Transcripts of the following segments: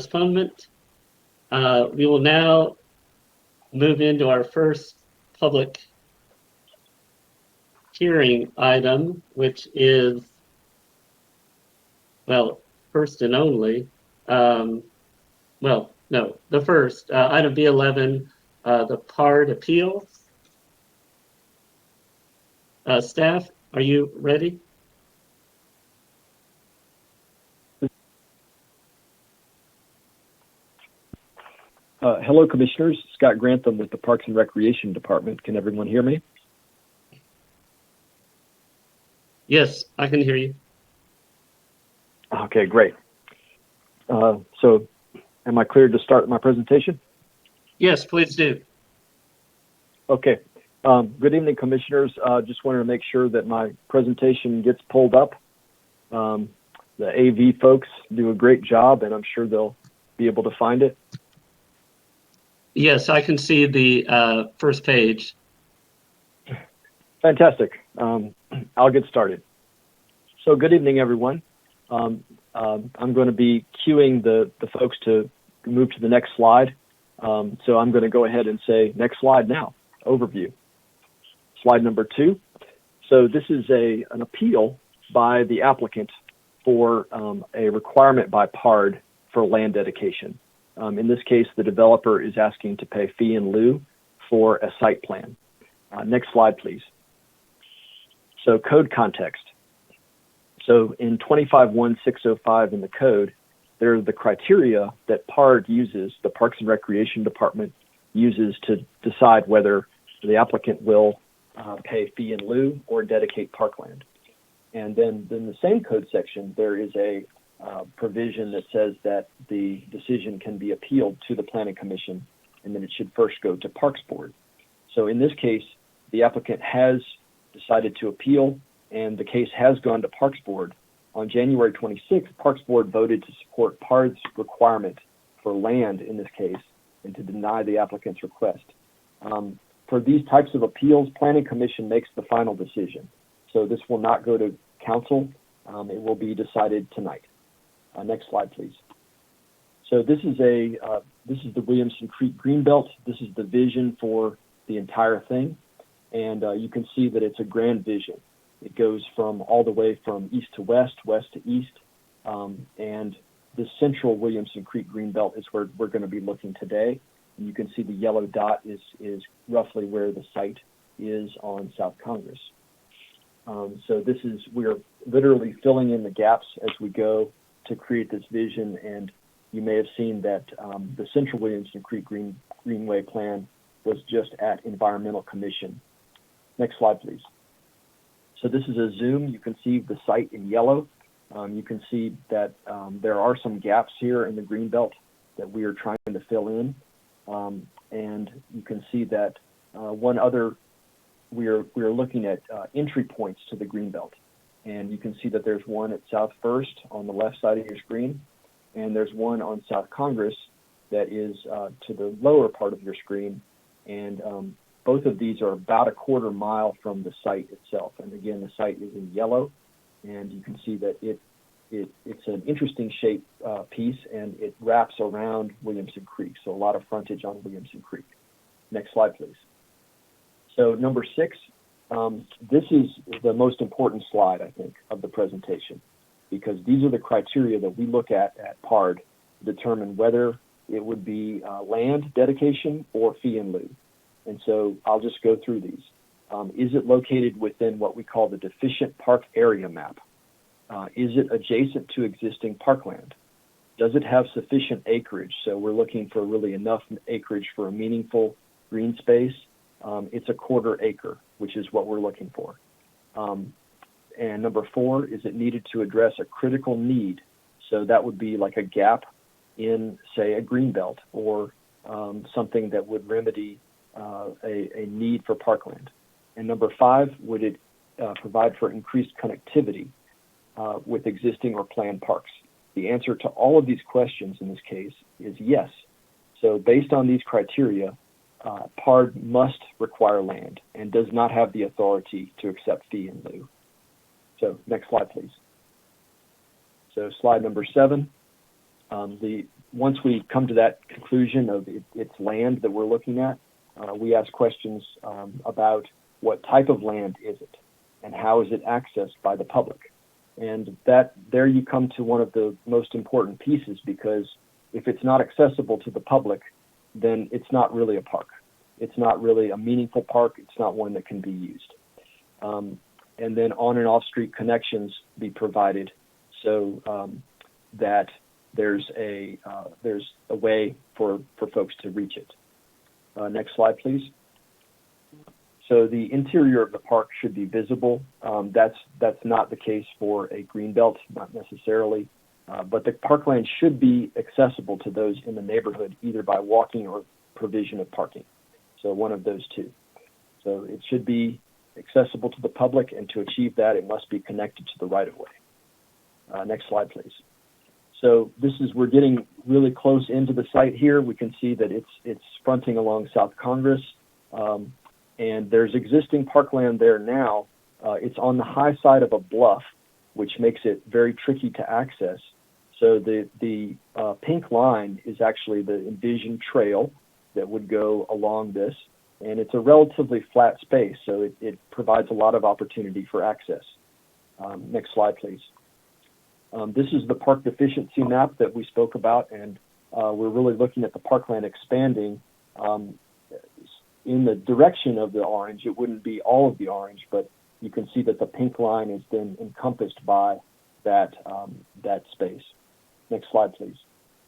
postponement. We will now move into our first public hearing item, which is, well, first and only, the first, item B11, the PARD appeal. Staff, are you ready? Hello, Commissioners. Scott Grantham with the Parks and Recreation Department. Can everyone hear me? Yes, I can hear you. Okay, great. So am I cleared to start my presentation? Yes, please do. Okay. Good evening, Commissioners. Just wanted to make sure that my presentation gets pulled up. The AV folks do a great job, and I'm sure they'll be able to find it. Yes, I can see the first page. Fantastic. I'll get started. So good evening, everyone. I'm going to be cueing the folks to move to the next slide. So I'm going to go ahead and say, next slide now, overview. Slide number 2. So this is an appeal by the applicant for a requirement by PARD for land dedication. In this case, the developer is asking to pay fee in lieu for a site plan. Next slide, please. So code context. So in 251605 in the code, there are the criteria that PARD uses, the Parks and Recreation Department uses to decide whether the applicant will pay fee in lieu or dedicate parkland. And then in the same code section, there is a provision that says that the decision can be appealed to the Planning Commission, and then it should first go to Parks Board. So in this case, the applicant has decided to appeal, and the case has gone to Parks Board. On January 26th, Parks Board voted to support PARD's requirement for land in this case and to deny the applicant's request. For these types of appeals, Planning Commission makes the final decision. So this will not go to council. It will be decided tonight. Next slide, please. So this is the Williamson Creek Greenbelt. This is the vision for the entire thing. And you can see that it's a grand vision. It goes from all the way from east to west, west to east. And the central Williamson Creek Greenbelt is where we're going to be looking today. And you can see the yellow dot is roughly where the site is on South Congress. So we're literally filling in the gaps as we go to create this vision. And you may have seen that the central Williamson Creek Greenway plan was just at Environmental Commission. Next slide, please. So this is a zoom. You can see the site in yellow. You can see that there are some gaps here in the greenbelt that we are trying to fill in. And you can see that we are looking at entry points to the greenbelt. And you can see that there's one at South First on the left side of your screen, and there's one on South Congress that is to the lower part of your screen. And both of these are about a quarter mile from the site itself. And again, the site is in yellow, and you can see that it's an interesting shape piece, and it wraps around Williamson Creek. So a lot of frontage on Williamson Creek. Next slide, please. So number 6, this is the most important slide, I think, of the presentation, because these are the criteria that we look at PARD to determine whether it would be land dedication or fee in lieu. And so I'll just go through these. Is it located within what we call the deficient park area map? Is it adjacent to existing parkland? Does it have sufficient acreage? So we're looking for really enough acreage for a meaningful green space. It's a 1/4 acre, which is what we're looking for. And number 4, is it needed to address a critical need? So that would be like a gap in, say, a greenbelt, or something that would remedy a need for parkland. And number 5, would it provide for increased connectivity with existing or planned parks? The answer to all of these questions in this case is yes. So based on these criteria, PARD must require land and does not have the authority to accept fee in lieu. So next slide, please. So slide number 7. The once we come to that conclusion of it's land that we're looking at, we ask questions about what type of land is it and how is it accessed by the public. And there you come to one of the most important pieces, because if it's not accessible to the public, then it's not really a park. It's not really a meaningful park. It's not one that can be used. And then on and off street connections be provided so that there's a way for folks to reach it. Next slide, please. So the interior of the park should be visible. That's not the case for a greenbelt, not necessarily, but the parkland should be accessible to those in the neighborhood, either by walking or provision of parking. So one of those two. So it should be accessible to the public, and to achieve that, it must be connected to the right-of-way. Next slide, please. So we're getting really close into the site here. We can see that it's fronting along South Congress, and there's existing parkland there now. It's on the high side of a bluff, which makes it very tricky to access. So the pink line is actually the envisioned trail that would go along this, and it's a relatively flat space, so it provides a lot of opportunity for access. Next slide, please. This is the park deficiency map that we spoke about, and we're really looking at the parkland expanding in the direction of the orange. It wouldn't be all of the orange, but you can see that the pink line has been encompassed by that space. Next slide, please.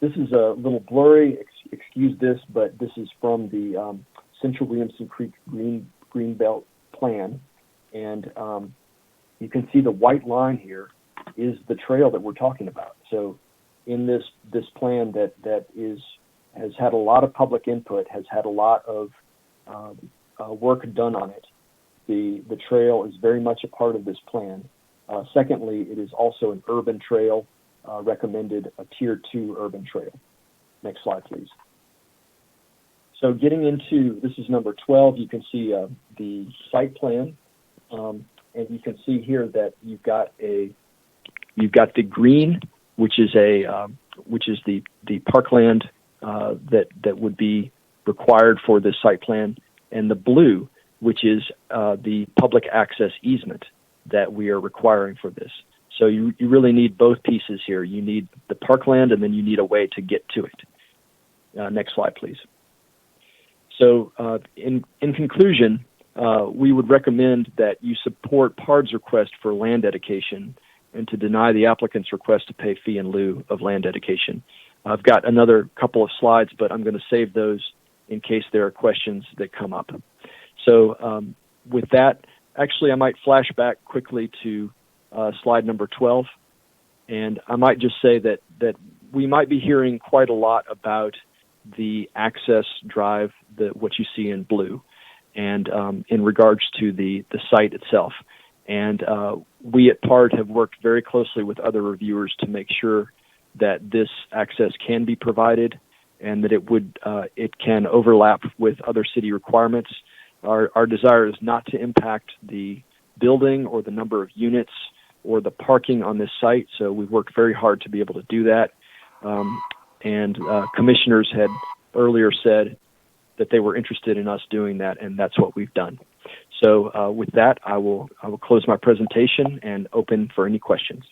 This is a little blurry, excuse this, but this is from the Central Williamson Creek Greenbelt plan, and you can see the white line here is the trail that we're talking about. So in this plan that has had a lot of public input, has had a lot of work done on it, the trail is very much a part of this plan. Secondly, it is also an urban trail, recommended a Tier 2 urban trail. Next slide, please. So getting into, this is number 12, you can see the site plan, and you can see here that you've got the green, which is the parkland that would be required for this site plan, and the blue, which is the public access easement that we are requiring for this. So you really need both pieces here. You need the parkland, and then you need a way to get to it. Next slide, please. So in conclusion, we would recommend that you support PARD's request for land dedication and to deny the applicant's request to pay fee in lieu of land dedication. I've got another couple of slides, but I'm going to save those in case there are questions that come up. So with that, actually, I might flash back quickly to slide number 12. And I might just say that we might be hearing quite a lot about the access drive, what you see in blue, and in regards to the site itself. And we at PARD have worked very closely with other reviewers to make sure that this access can be provided and that it can overlap with other city requirements. Our desire is not to impact the building or the number of units or the parking on this site, so we've worked very hard to be able to do that. And commissioners had earlier said that they were interested in us doing that, and that's what we've done. So with that, I will close my presentation and open for any questions.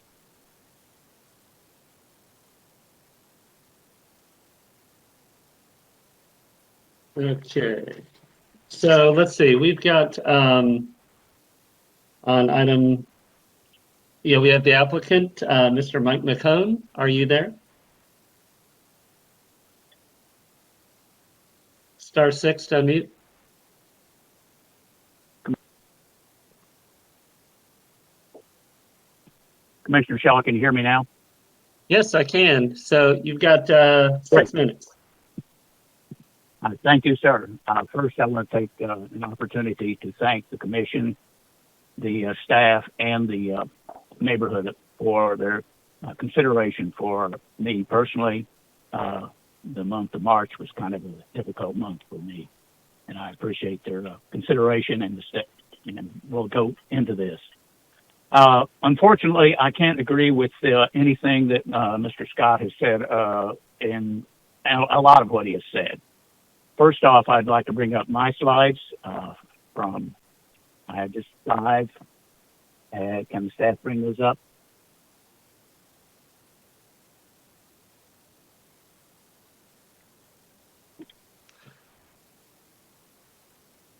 Okay. So let's see. We've got on item, we have the applicant, Mr. Mike McCone. Are you there? Star 6 to unmute. Commissioner Shaw, can you hear me now? Yes, I can. So you've got 6 minutes. Thank you, sir. First, I want to take an opportunity to thank the commission, the staff, and the neighborhood for their consideration for me personally. The month of March was kind of a difficult month for me, and I appreciate their consideration and we'll go into this. Unfortunately, I can't agree with anything that Mr. Scott has said in a lot of what he has said. First off, I'd like to bring up my slides from, I have just 5. Can the staff bring those up?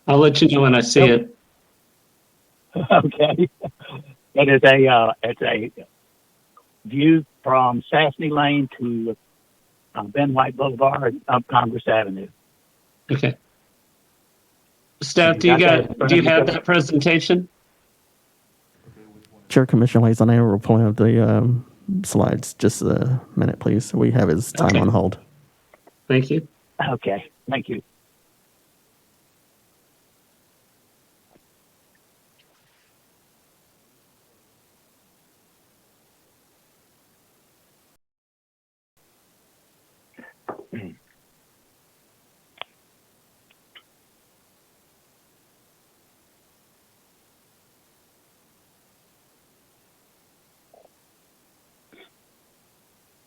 I'll let you know when I see it. Okay. It's a view from Sassney Lane to Ben White Boulevard up Congress Avenue. Okay. Staff, do you have that presentation? Chair Commissioner Liaison Andrew will pull out the slides. Just a minute, please. We have his time on hold. Thank you. Okay, thank you.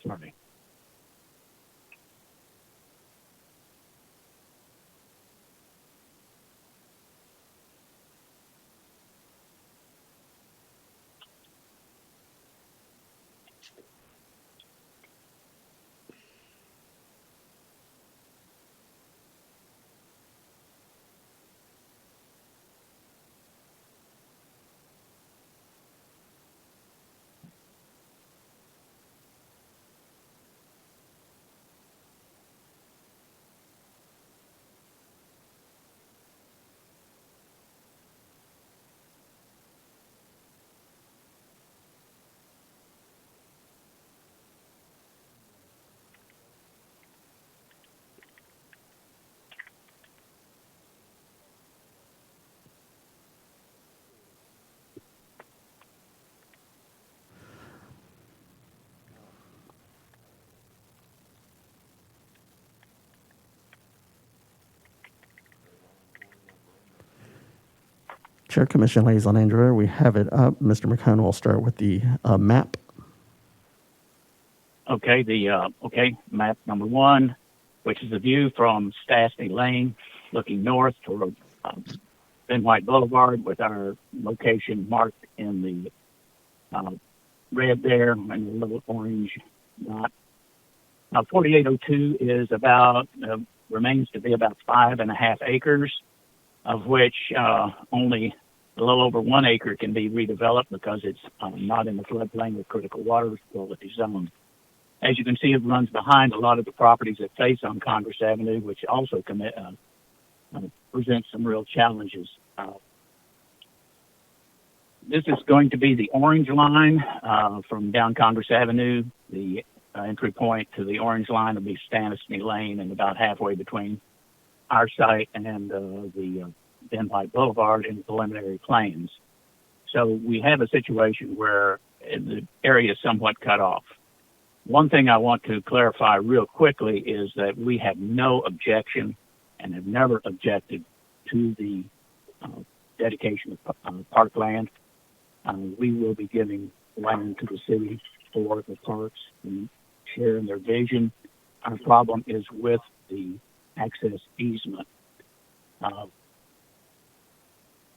Sorry. Chair Commissioner Liaison Andrew, we have it up. Mr. McCone will start with the map. Okay, map number 1, which is a view from Sassney Lane looking north toward Ben White Boulevard with our location marked in the red there and a little orange dot. Now, 4802 is remains to be about 5.5 acres, of which only a little over 1 acre can be redeveloped because it's not in the floodplain with critical water quality zone. As you can see, it runs behind a lot of the properties that face on Congress Avenue, which also presents some real challenges. This is going to be the orange line from down Congress Avenue. The entry point to the orange line will be Stanisney Lane, and about halfway between our site and the Ben White Boulevard in the preliminary plans. So we have a situation where the area is somewhat cut off. One thing I want to clarify real quickly is that we have no objection and have never objected to the dedication of parkland. We will be giving land to the city for the parks and sharing their vision. Our problem is with the access easement.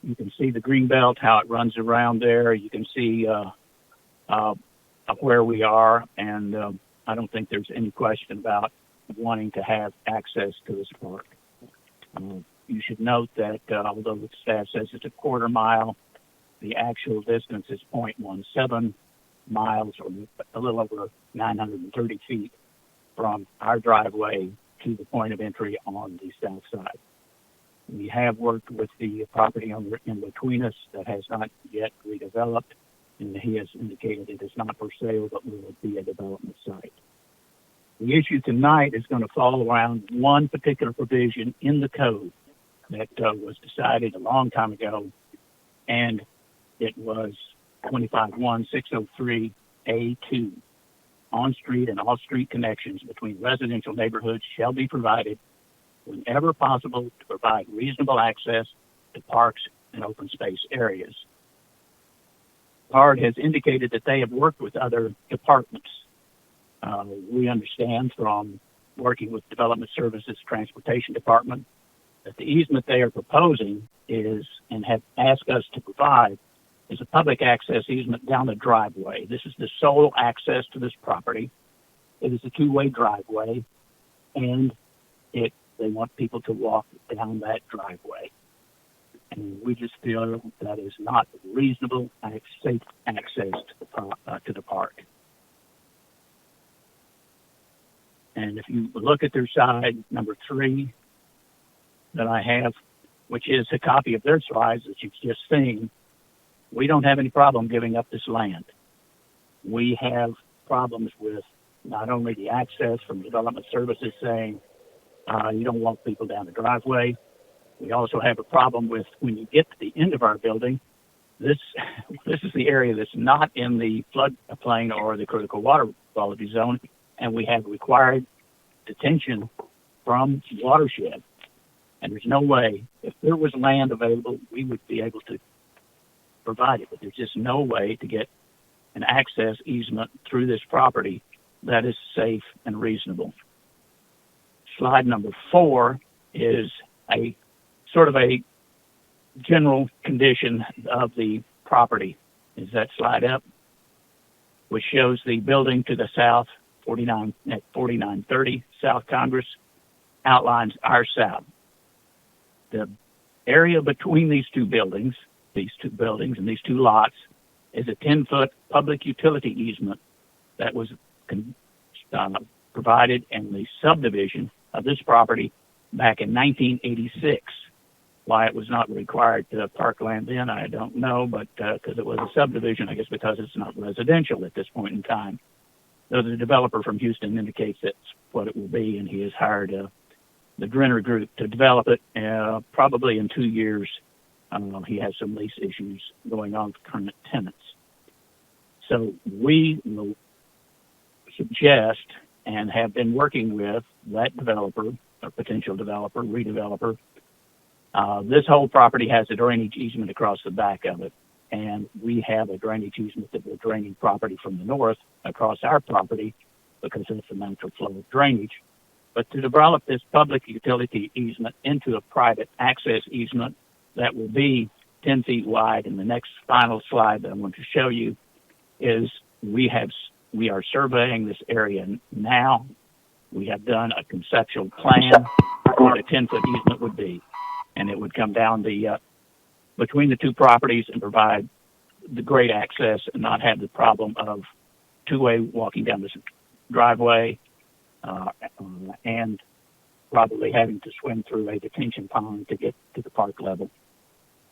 You can see the green belt, how it runs around there. You can see where we are, and I don't think there's any question about wanting to have access to this park. You should note that although the staff says it's a quarter mile, the actual distance is 0.17 miles, or a little over 930 feet from our driveway to the point of entry on the south side. We have worked with the property owner in between us that has not yet redeveloped, and he has indicated it is not for sale, but will be a development site. The issue tonight is going to fall around one particular provision in the code that was decided a long time ago, and it was 251603A2. On-street and off-street connections between residential neighborhoods shall be provided whenever possible to provide reasonable access to parks and open space areas. PARD has indicated that they have worked with other departments We understand from working with Development Services Transportation Department that the easement they are proposing is, and have asked us to provide, is a public access easement down the driveway. This is the sole access to this property. It is a two-way driveway, and they want people to walk down that driveway. And we just feel that is not reasonable and safe access to the park. And if you look at their side number 3 that I have, which is a copy of their slides that you've just seen, we don't have any problem giving up this land. We have problems with not only the access from Development Services saying you don't walk people down the driveway. We also have a problem with when you get to the end of our building, this is the area that's not in the floodplain or the critical water quality zone, and we have required detention from watershed. And there's no way, if there was land available, we would be able to provide it, but there's just no way to get an access easement through this property that is safe and reasonable. Slide number 4 is a sort of a general condition of the property. Is that slide up? Which shows the building to the south, 4930 South Congress, outlines our south. The area between these two buildings and these two lots is a 10-foot public utility easement that was provided in the subdivision of this property back in 1986. Why it was not required to parkland then, I don't know, but because it was a subdivision, I guess because it's not residential at this point in time. Though the developer from Houston indicates that's what it will be, and he has hired the Drenner Group to develop it. Probably in 2 years, he has some lease issues going on with current tenants. So we will suggest and have been working with that developer, or potential developer, redeveloper. This whole property has a drainage easement across the back of it, and we have a drainage easement that will draining property from the north across our property because it's a natural flow of drainage. But to develop this public utility easement into a private access easement that will be 10 feet wide, and the next final slide that I'm going to show you is we are surveying this area now. We have done a conceptual plan for what a 10-foot easement would be, and it would come down the between the two properties and provide the great access and not have the problem of two-way walking down this driveway and probably having to swim through a detention pond to get to the park level.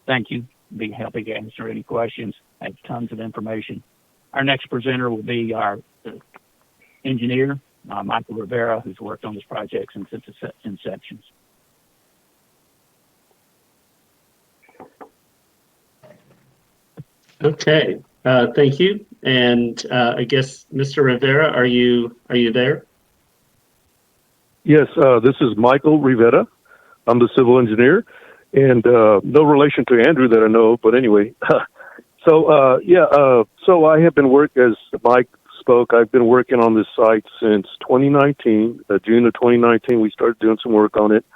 Thank you. Be happy to answer any questions. I have tons of information. Our next presenter will be our engineer, Michael Rivera, who's worked on this project since its inception. Okay, thank you. And I guess, Mr. Rivera, are you there? Yes, this is Michael Rivera. I'm the civil engineer, and no relation to Andrew that I know, but anyway. So I have been as Mike spoke, I've been working on this site since 2019. June of 2019, we started doing some work on it.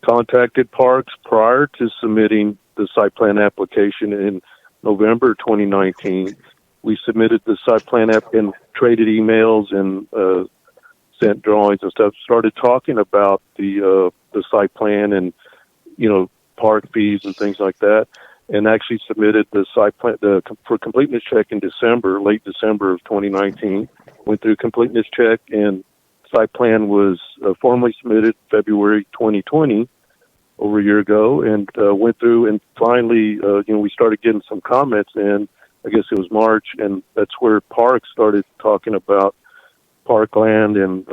Contacted Parks prior to submitting the site plan application in November 2019. We submitted the site plan app and traded emails and sent drawings and stuff. Started talking about the site plan and park fees and things like that, and actually submitted the site plan for completeness check in late December of 2019. Went through completeness check, and site plan was formally submitted February 2020, over a year ago, and went through, and finally, we started getting some comments, and I guess it was March, and that's where Parks started talking about parkland and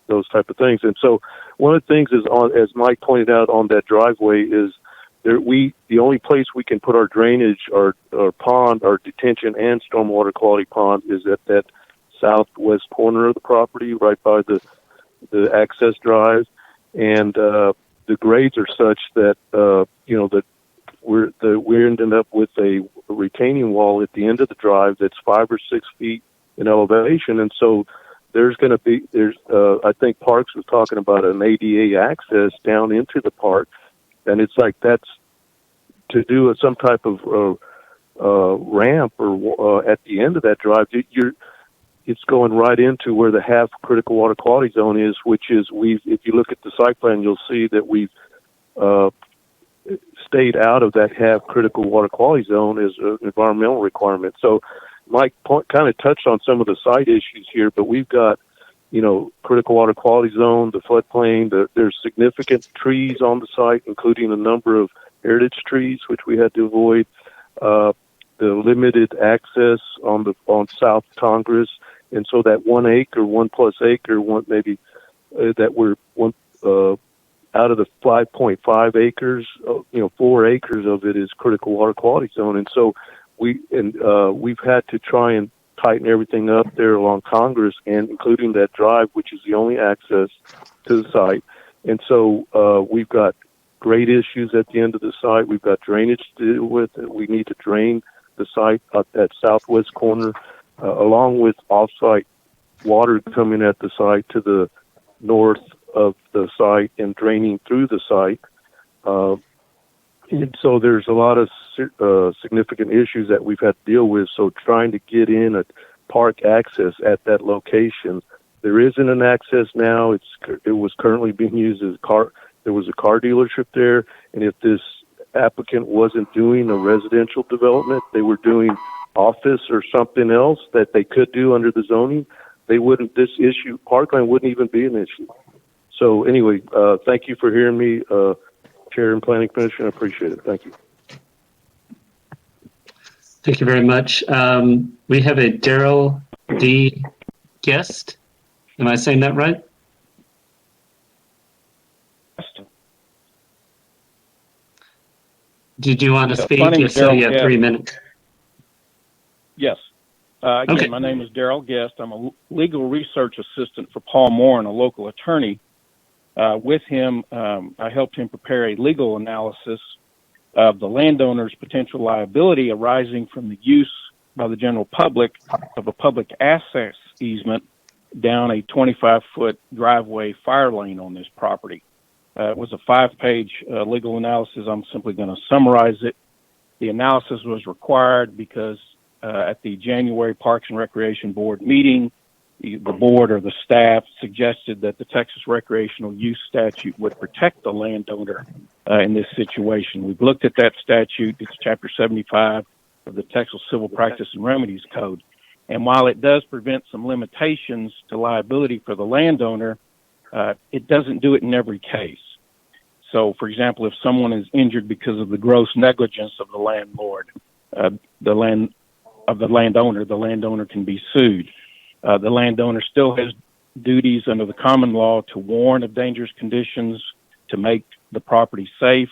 those type of things. And so one of the things is, as Mike pointed out, on that driveway is the only place we can put our drainage, our pond, our detention and stormwater quality pond is at that southwest corner of the property, right by the access drive, and the grades are such that that we're ending up with a retaining wall at the end of the drive that's 5 or 6 feet in elevation, and so there's going to be, I think Parks was talking about an ADA access down into the park, and it's like that's to do some type of ramp or at the end of that drive. It's going right into where the half critical water quality zone is, which is if you look at the site plan, you'll see that we've stayed out of that half critical water quality zone as an environmental requirement. So Mike kind of touched on some of the site issues here, but we've got, critical water quality zone, the floodplain, there's significant trees on the site, including a number of heritage trees, which we had to avoid, the limited access on South Congress. And so that 1 acre, 1+ acre, that we're out of the 5.5 acres, 4 acres of it is critical water quality zone. And so we've had to try and tighten everything up there along Congress, and including that drive, which is the only access to the site. And so we've got grade issues at the end of the site. We've got drainage to deal with. We need to drain the site at that southwest corner, along with off-site water coming at the site to the north of the site and draining through the site. And so there's a lot of significant issues that we've had to deal with. So trying to get in a park access at that location, there isn't an access now. It was currently being used as there was a car dealership there, and if this applicant wasn't doing a residential development, they were doing office or something else that they could do under the zoning, this issue, parkland wouldn't even be an issue. So anyway, thank you for hearing me, Chair and Planning Commission. I appreciate it. Thank you. Thank you very much. We have a Daryl D. Guest. Am I saying that right? Did you want to speak? If so, you have 3 minutes. Yes. Again, Okay. My name is Daryl Guest. I'm a legal research assistant for Paul Moore, a local attorney. With him, I helped him prepare a legal analysis of the landowner's potential liability arising from the use by the general public of a public access easement down a 25-foot driveway fire lane on this property. It was a 5-page legal analysis. I'm simply going to summarize it. The analysis was required because at the January Parks and Recreation Board meeting, the board or the staff suggested that the Texas Recreational Use Statute would protect the landowner in this situation. We've looked at that statute. It's Chapter 75 of the Texas Civil Practice and Remedies Code. And while it does prevent some limitations to liability for the landowner, it doesn't do it in every case. So, for example, if someone is injured because of the gross negligence of the landlord, the landowner can be sued. The landowner still has duties under the common law to warn of dangerous conditions, to make the property safe,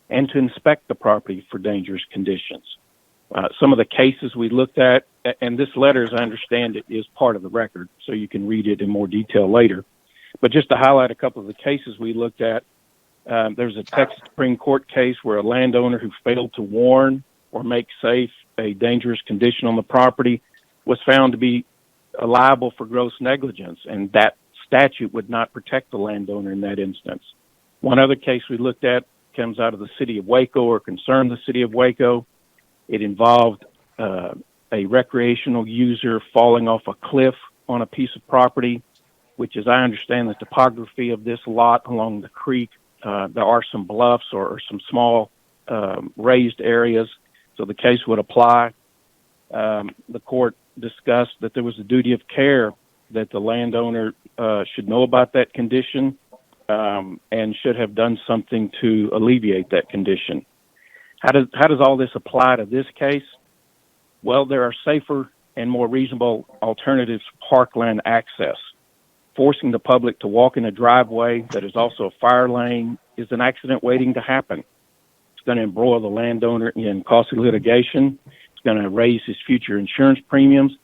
and to inspect the property for dangerous conditions. Some of the cases we looked at, and this letter, as I understand it, is part of the record, so you can read it in more detail later. But just to highlight a couple of the cases we looked at, there's a Texas Supreme Court case where a landowner who failed to warn or make safe a dangerous condition on the property was found to be liable for gross negligence, and that statute would not protect the landowner in that instance. One other case we looked at comes out of the city of Waco, or concerned the city of Waco. It involved a recreational user falling off a cliff on a piece of property, which, as I understand the topography of this lot along the creek, there are some bluffs or some small raised areas, so the case would apply. The court discussed that there was a duty of care, that the landowner should know about that condition and should have done something to alleviate that condition. How does all this apply to this case? Well, there are safer and more reasonable alternatives for parkland access. Forcing the public to walk in a driveway that is also a fire lane is an accident waiting to happen. It's going to embroil the landowner in costly litigation. It's going to raise his future insurance premiums,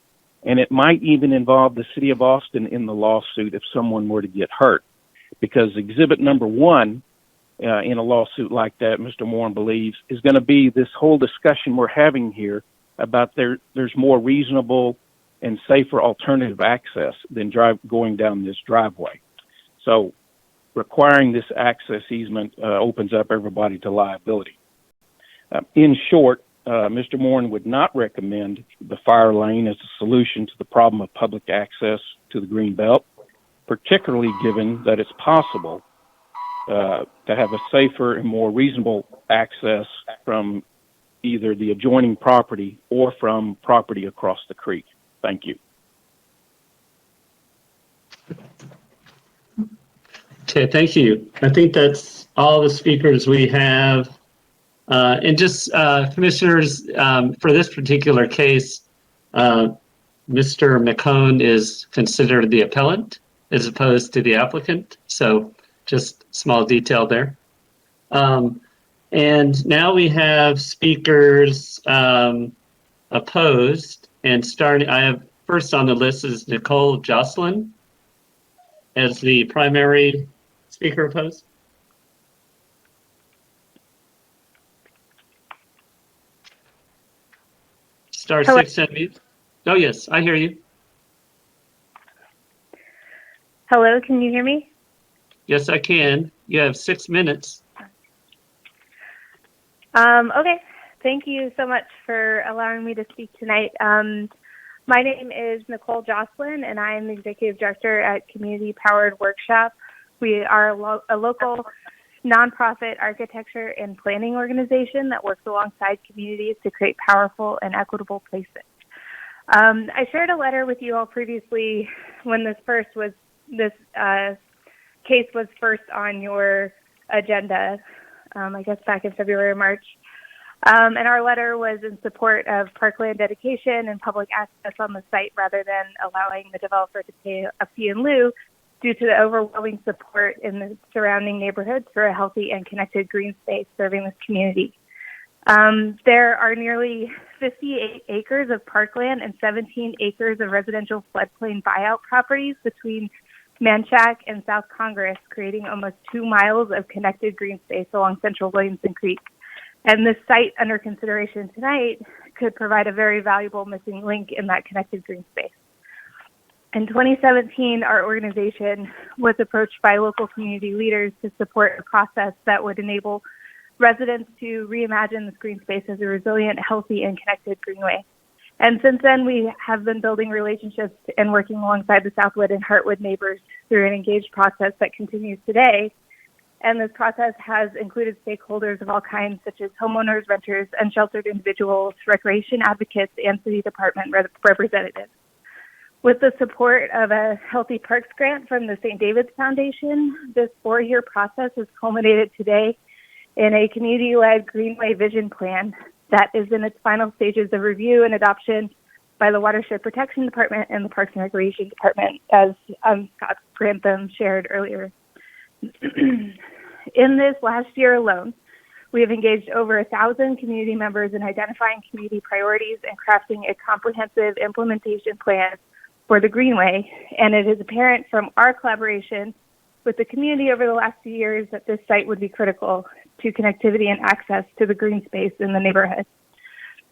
and it might even involve the city of Austin in the lawsuit if someone were to get hurt. Because exhibit number 1 in a lawsuit like that, Mr. Moore believes, is going to be this whole discussion we're having here about there's more reasonable and safer alternative access than going down this driveway. So requiring this access easement opens up everybody to liability. In short, Mr. Moran would not recommend the fire lane as a solution to the problem of public access to the green belt, particularly given that it's possible to have a safer and more reasonable access from either the adjoining property or from property across the creek. Thank you. Okay, thank you. I think that's all the speakers we have. And just commissioners, for this particular case, Mr. McCone is considered the appellant as opposed to the applicant. So just small detail there. And now we have speakers opposed, and starting, I have first on the list is Nicole Jocelyn as the primary speaker opposed. Star Hello. 6 unmute. Oh yes, I hear you. Hello, can you hear me? Yes, I can. You have 6 minutes. Okay, thank you so much for allowing me to speak tonight. My name is Nicole Jocelyn, and I am the Executive Director at Community Powered Workshop. We are a local nonprofit architecture and planning organization that works alongside communities to create powerful and equitable places. I shared a letter with you all previously when this case was first on your agenda, I guess back in February or March. And our letter was in support of parkland dedication and public access on the site rather than allowing the developer to pay a fee in lieu due to the overwhelming support in the surrounding neighborhoods for a healthy and connected green space serving this community. There are nearly 58 acres of parkland and 17 acres of residential floodplain buyout properties between Manchac and South Congress, creating almost 2 miles of connected green space along central Williamson Creek. And this site under consideration tonight could provide a very valuable missing link in that connected green space. In 2017, our organization was approached by local community leaders to support a process that would enable residents to reimagine this green space as a resilient, healthy, and connected greenway. And since then, we have been building relationships and working alongside the Southwood and Heartwood neighbors through an engaged process that continues today. And this process has included stakeholders of all kinds, such as homeowners, renters, unsheltered individuals, recreation advocates, and city department representatives. With the support of a Healthy Parks grant from the St. David's Foundation, this 4-year process has culminated today in a community-led Greenway Vision Plan that is in its final stages of review and adoption by the Watershed Protection Department and the Parks and Recreation Department, as Scott Grantham shared earlier. In this last year alone, we have engaged over 1,000 community members in identifying community priorities and crafting a comprehensive implementation plan for the Greenway, and it is apparent from our collaboration with the community over the last few years that this site would be critical to connectivity and access to the green space in the neighborhood.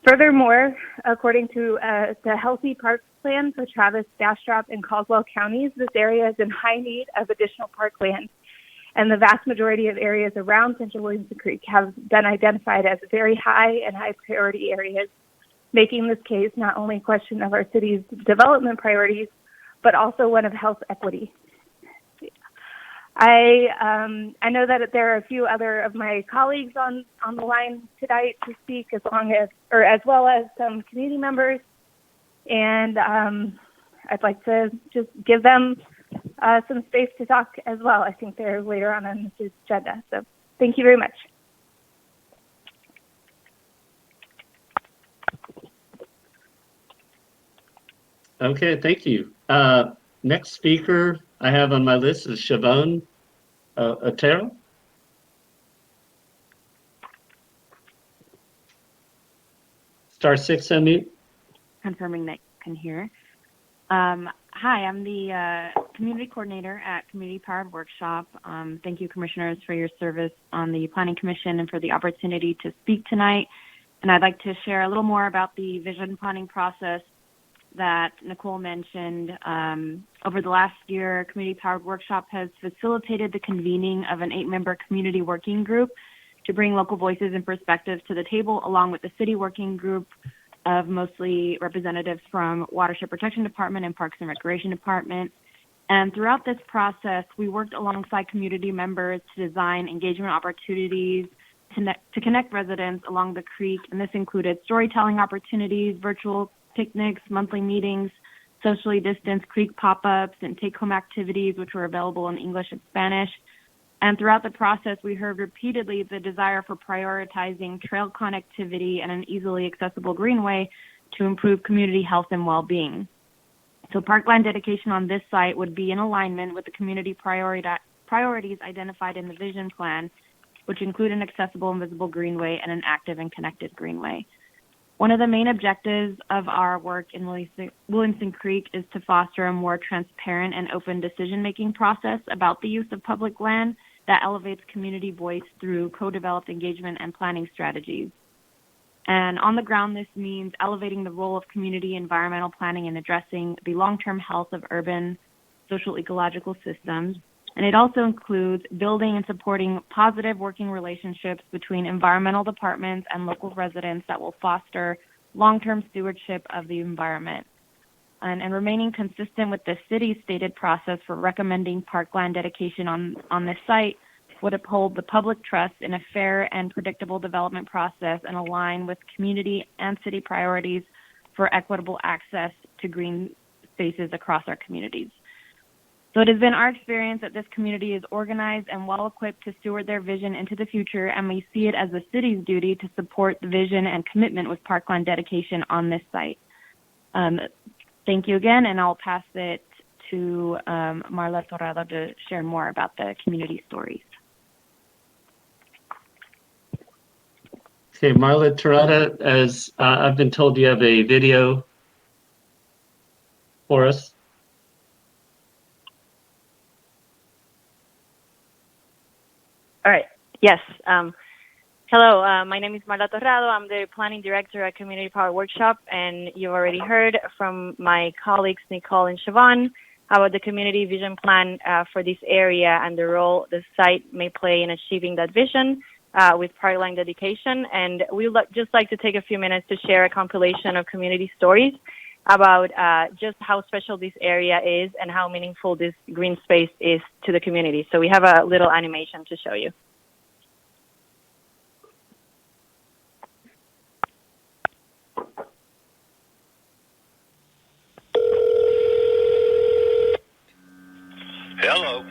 Furthermore, according to the Healthy Parks Plan for Travis, Bastrop, and Caldwell counties, this area is in high need of additional parkland, and the vast majority of areas around Central Williamson Creek have been identified as very high and high priority areas, making this case not only a question of our city's development priorities, but also one of health equity. I know that there are a few other of my colleagues on the line tonight to speak, as well as some community members, and I'd like to just give them some space to talk as well. I think they're later on this agenda. So thank you very much. Okay, thank you. Next speaker I have on my list is Siobhan Otero. Star 6 unmute. Confirming that you can hear. Hi, I'm the community coordinator at Community Powered Workshop. Thank you, commissioners, for your service on the Planning Commission and for the opportunity to speak tonight. And I'd like to share a little more about the vision planning process that Nicole mentioned, over the last year, Community Powered Workshop has facilitated the convening of an 8-member community working group to bring local voices and perspectives to the table, along with the city working group of mostly representatives from Watershed Protection Department and Parks and Recreation Department. And throughout this process, we worked alongside community members to design engagement opportunities to connect residents along the creek. And this included storytelling opportunities, virtual picnics, monthly meetings, socially distanced creek pop-ups, and take-home activities, which were available in English and Spanish. And throughout the process, we heard repeatedly the desire for prioritizing trail connectivity and an easily accessible greenway to improve community health and well-being. So parkland dedication on this site would be in alignment with the community priorities identified in the vision plan, which include an accessible and visible greenway and an active and connected greenway. One of the main objectives of our work in Williamson Creek is to foster a more transparent and open decision-making process about the use of public land that elevates community voice through co-developed engagement and planning strategies. And on the ground, this means elevating the role of community environmental planning in addressing the long-term health of urban social ecological systems. And it also includes building and supporting positive working relationships between environmental departments and local residents that will foster long-term stewardship of the environment. And remaining consistent with the city's stated process for recommending parkland dedication on this site would uphold the public trust in a fair and predictable development process and align with community and city priorities for equitable access to green spaces across our communities. So it has been our experience that this community is organized and well-equipped to steward their vision into the future, and we see it as the city's duty to support the vision and commitment with parkland dedication on this site. Thank you again, and I'll pass it to Marla Torrado to share more about the community stories. Okay, Marla Torrado, as I've been told, you have a video for us. All right. Yes. Hello. My name is Marla Torrado. I'm the planning director at Community Power Workshop, and you've already heard from my colleagues Nicole and Siobhan about the community vision plan for this area and the role the site may play in achieving that vision with parkland dedication. And we would just like to take a few minutes to share a compilation of community stories about just how special this area is and how meaningful this green space is to the community. So we have a little animation to show you. Hello.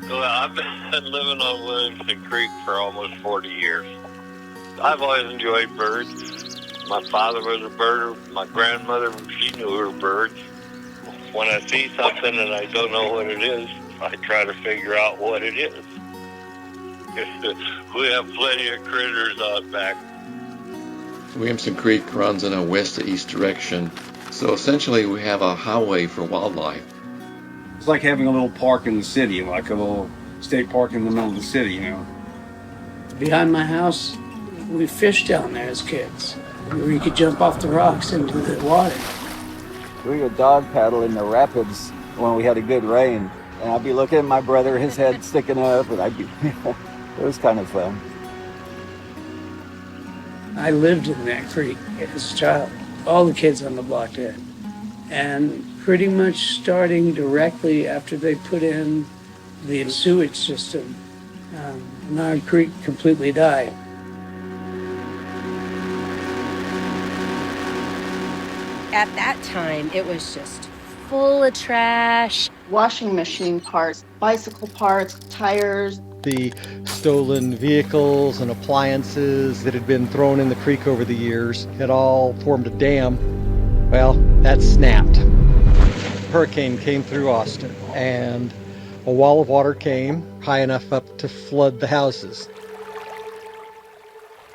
Well, I've been living on Williamson Creek for almost 40 years. I've always enjoyed birds. My father was a birder. My grandmother, she knew her birds. When I see something and I don't know what it is, I try to figure out what it is. We have plenty of critters out back. Williamson Creek runs in a west to east direction, so essentially we have a highway for wildlife. It's like having a little park in the city, like a little state park in the middle of the city, you know. Behind my house, we fished down there as kids, where you could jump off the rocks into the water. We would dog paddle in the rapids when we had a good rain, and I'd be looking at my brother, his head sticking up, and I'd be, it was kind of fun. I lived in that creek as a child. All the kids on the block did. And pretty much starting directly after they put in the sewage system, Nard Creek completely died. At that time, it was just full of trash. Washing machine parts, bicycle parts, tires. The stolen vehicles and appliances that had been thrown in the creek over the years had all formed a dam. Well, that snapped. Hurricane came through Austin, and a wall of water came high enough up to flood the houses.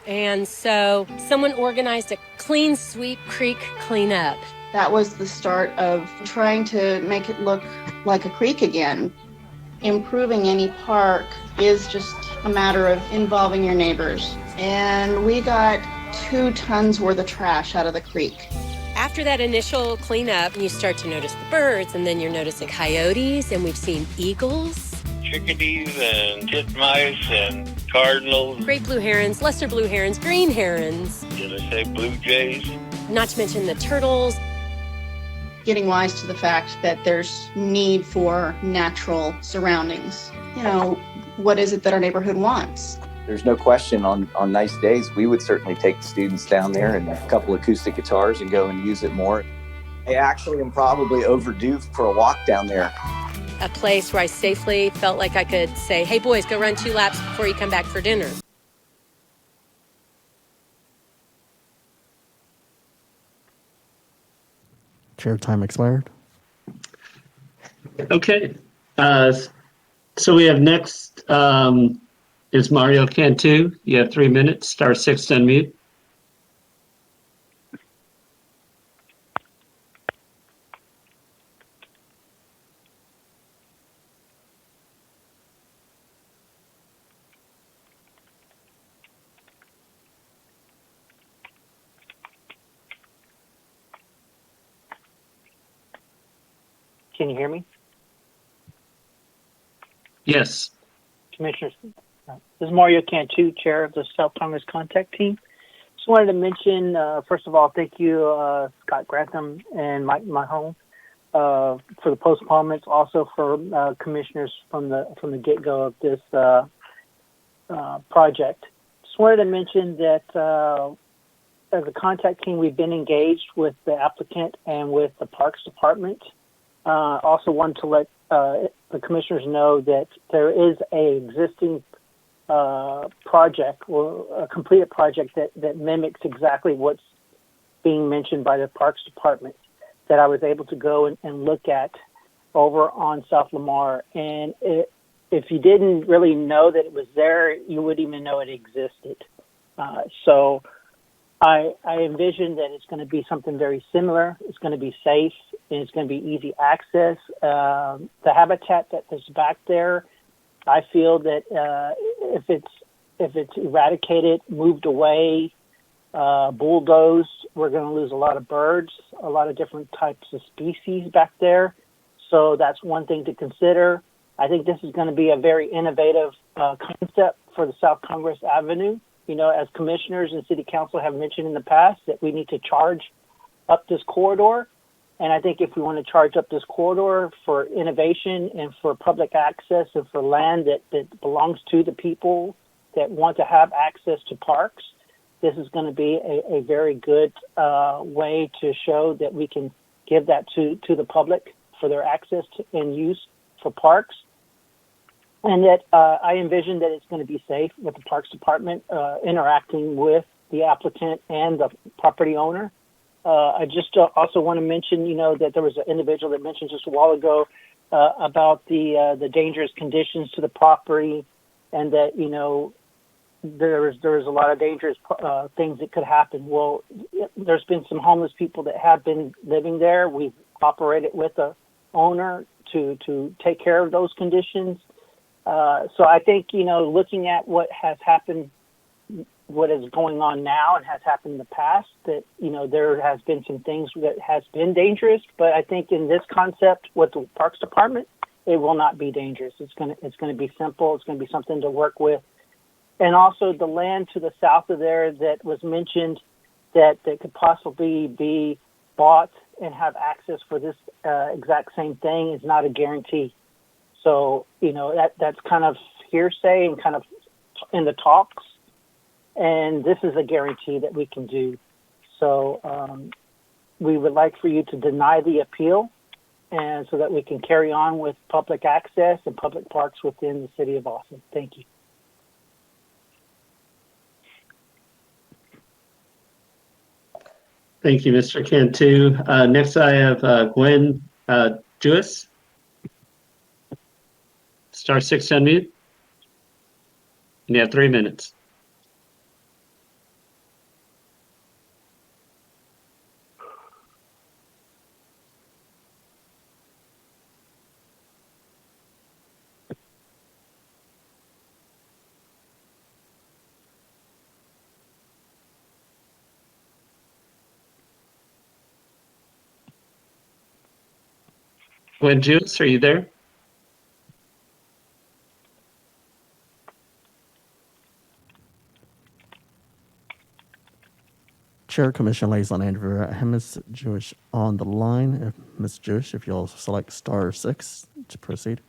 And so someone organized a clean sweep creek cleanup. That was the start of trying to make it look like a creek again. Improving any park is just a matter of involving your neighbors. And we got 2 tons worth of trash out of the creek. After that initial cleanup, you start to notice the birds, and then you're noticing coyotes, and we've seen eagles, Chickadees and titmice and cardinals. great blue herons, lesser blue herons, green herons. Did I say blue jays? Not to mention the turtles. Getting wise to the fact that there's need for natural surroundings. You know, what is it that our neighborhood wants? There's no question on nice days, we would certainly take the students down there and a couple acoustic guitars and go and use it more. I actually am probably overdue for a walk down there. A place where I safely felt like I could say, hey boys, go run 2 laps before you come back for dinner. Chair time expired. Okay. So we have next is Mario Cantu. You have 3 minutes. Star 6 to unmute. Can you hear me? Yes. Commissioners, this is Mario Cantu, Chair of the South Congress Contact Team. Just wanted to mention, first of all, thank you, Scott Grantham and Mike Mahone, for the postponements, also for commissioners from the get-go of this project. Just wanted to mention that as a contact team, we've been engaged with the applicant and with the Parks Department. Also wanted to let the commissioners know that there is a existing project, or a completed project that mimics exactly what's being mentioned by the Parks Department that I was able to go and look at over on South Lamar. And if you didn't really know that it was there, you wouldn't even know it existed. So I envision that it's going to be something very similar. It's going to be safe, and it's going to be easy access. The habitat that's back there, I feel that if it's eradicated, moved away, bulldozed, we're going to lose a lot of birds, a lot of different types of species back there. So that's one thing to consider. I think this is going to be a very innovative concept for the South Congress Avenue. You know, as commissioners and city council have mentioned in the past, that we need to charge up this corridor. And I think if we want to charge up this corridor for innovation and for public access and for land that belongs to the people that want to have access to parks, this is going to be a very good way to show that we can give that to the public for their access to, and use for parks. And that I envision that it's going to be safe with the Parks Department interacting with the applicant and the property owner. I just also want to mention, you know, that there was an individual that mentioned just a while ago about the dangerous conditions to the property, and that, you know, there's a lot of dangerous things that could happen. Well, there's been some homeless people that have been living there. We've operated with the owner to take care of those conditions. So I think, you know, looking at what has happened, what is going on now and has happened in the past, that, you know, there has been some things that has been dangerous, but I think in this concept with the Parks Department, it will not be dangerous. It's going to be simple. It's going to be something to work with. And also the land to the south of there that was mentioned that could possibly be bought and have access for this exact same thing is not a guarantee. So, you know, that's kind of hearsay and kind of in the talks. And this is a guarantee that we can do. So we would like for you to deny the appeal, and so that we can carry on with public access and public parks within the city of Austin. Thank you. Thank you, Mr. Cantu. Next, I have Gwen Jewis. Star 6 to unmute. And you have 3 minutes. Gwen Jewis, are you there? Chair Commission Liaison Andrew Ms. Jewish on the line. Ms. Jewish, if you'll select *6 to proceed.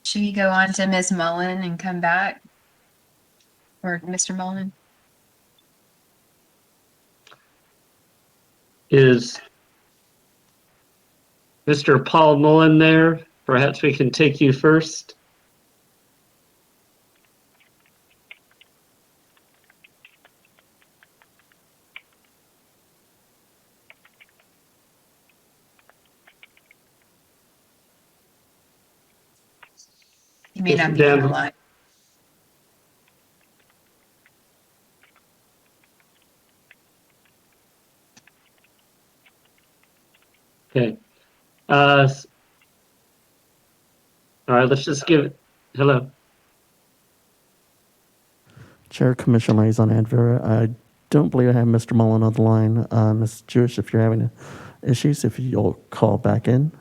Should we go on to Ms. Mullen and come back? Or Mr. Mullen? Is Mr. Paul Mullen there? Perhaps we can take you first. You may not be on the line. Okay. All right, let's just give it. Hello. Chair Commission Liaison Andrew, I don't believe I have Mr. Mullen on the line. Ms. Jewish, if you're having issues, if you'll call back in.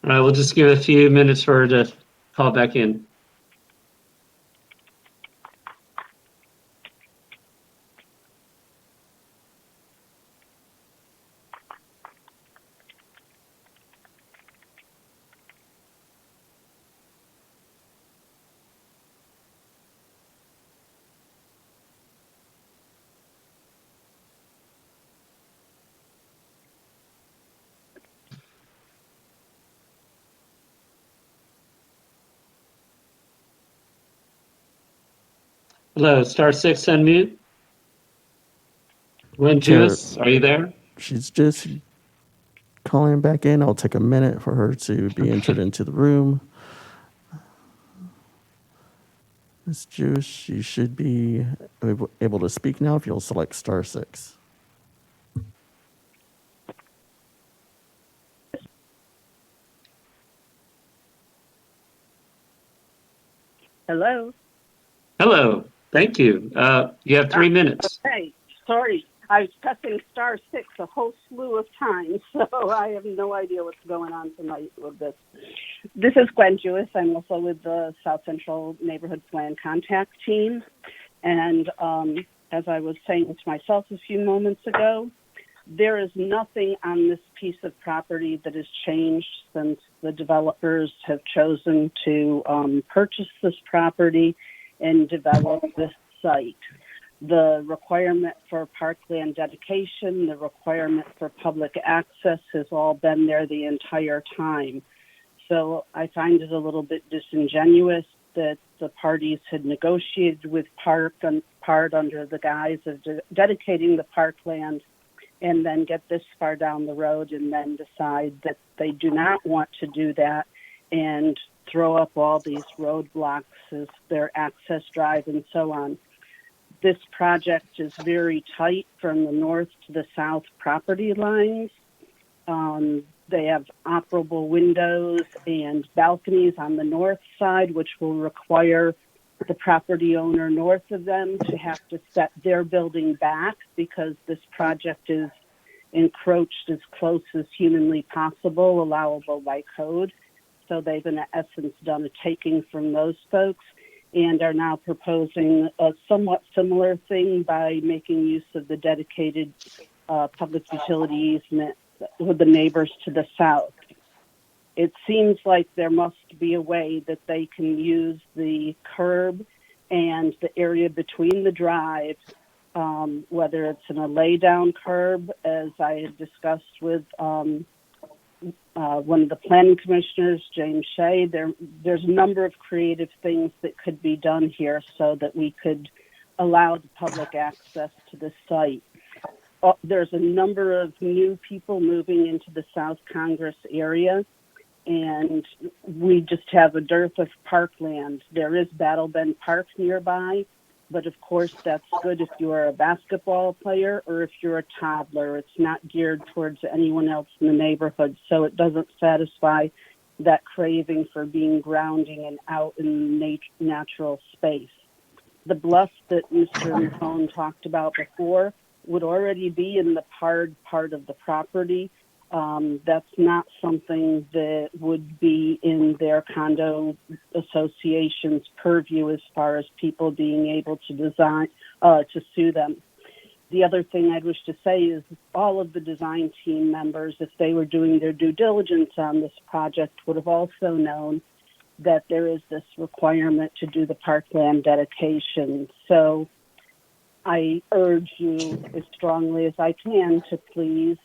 All right, we'll just give it a few minutes for her to call back in. Hello, *6 unmute. Gwen Jewis, are you there? She's just calling back in. I'll take a minute for her to be entered into the room. Ms. Jewish, you should be able to speak now if you'll select *6. Hello. Hello, thank you. You have 3 minutes. Okay, sorry. I was pressing *6 a whole slew of times, so I have no idea what's going on tonight with this. This is Gwen Jewis. I'm also with the South Central Neighborhood Plan Contact Team. And as I was saying to myself a few moments ago, there is nothing on this piece of property that has changed since the developers have chosen to purchase this property and develop this site. The requirement for parkland dedication, the requirement for public access has all been there the entire time. So I find it a little bit disingenuous that the parties had negotiated with part under the guise of dedicating the parkland and then get this far down the road and then decide that they do not want to do that and throw up all these roadblocks as their access drive and so on. This project is very tight from the north to the south property lines. They have operable windows and balconies on the north side, which will require the property owner north of them to have to set their building back because this project is encroached as close as humanly possible, allowable by code. So they've in essence done a taking from those folks and are now proposing a somewhat similar thing by making use of the dedicated public utility easement with the neighbors to the south. It seems like there must be a way that they can use the curb and the area between the drives, whether it's in a lay-down curb, as I had discussed with one of the planning commissioners, James Shea. There's a number of creative things that could be done here so that we could allow the public access to the site. There's a number of new people moving into the South Congress area, and we just have a dearth of parkland. There is Battle Bend Park nearby, but of course that's good if you're a basketball player or if you're a toddler. It's not geared towards anyone else in the neighborhood, so it doesn't satisfy that craving for being grounding and out in natural space. The bluff that Mr. Mahone talked about before would already be in the PARD part of the property. That's not something that would be in their condo association's purview as far as people being able to to sue them. The other thing I'd wish to say is all of the design team members, if they were doing their due diligence on this project, would have also known that there is this requirement to do the parkland dedication. So I urge you as strongly as I can to please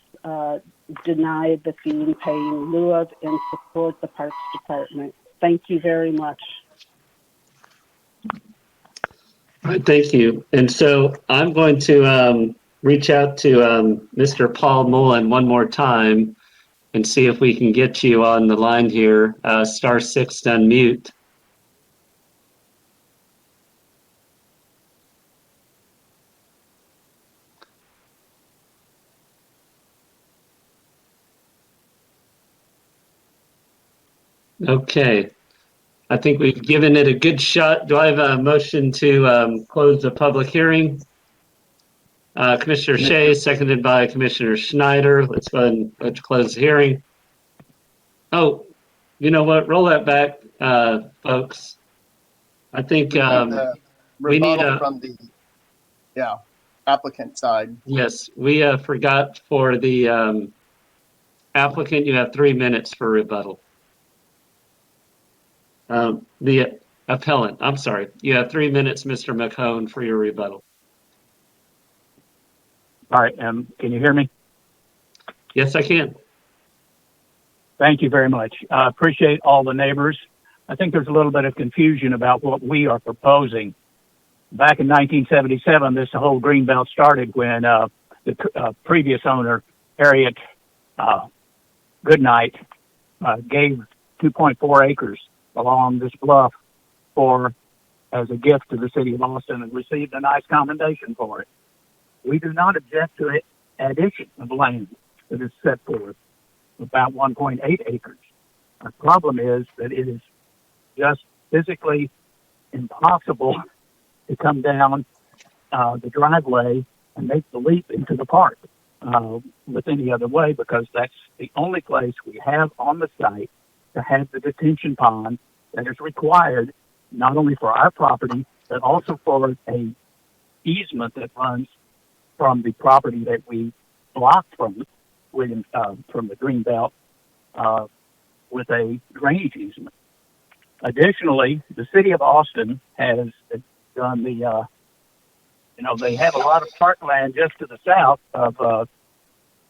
deny the fee and pay in lieu of and support the Parks Department. Thank you very much. All right, thank you. And so I'm going to reach out to Mr. Paul Mullen one more time and see if we can get you on the line here. *6 to unmute. Okay, I think we've given it a good shot. Do I have a motion to close the public hearing? Commissioner Shea, seconded by Commissioner Schneider. Let's go ahead and let's close the hearing. Oh, you know what? Roll that back, folks. I think we need a from the applicant side. Yes, we forgot for the applicant. You have 3 minutes for rebuttal. The appellant, I'm sorry. You have 3 minutes, Mr. McCone, for your rebuttal. All right. Can you hear me? Yes, I can. Thank you very much. I appreciate all the neighbors. I think there's a little bit of confusion about what we are proposing. Back in 1977, this whole greenbelt started when the previous owner, Harriet Goodnight, gave 2.4 acres along this bluff as a gift to the city of Austin and received a nice commendation for it. We do not object to the addition of land that is set forth, about 1.8 acres. Our problem is that it is just physically impossible to come down the driveway and make the leap into the park with any other way, because that's the only place we have on the site to have the detention pond that is required not only for our property, but also for a easement that runs from the property that we blocked from the greenbelt with a drainage easement. Additionally, the city of Austin has done they have a lot of parkland just to the south of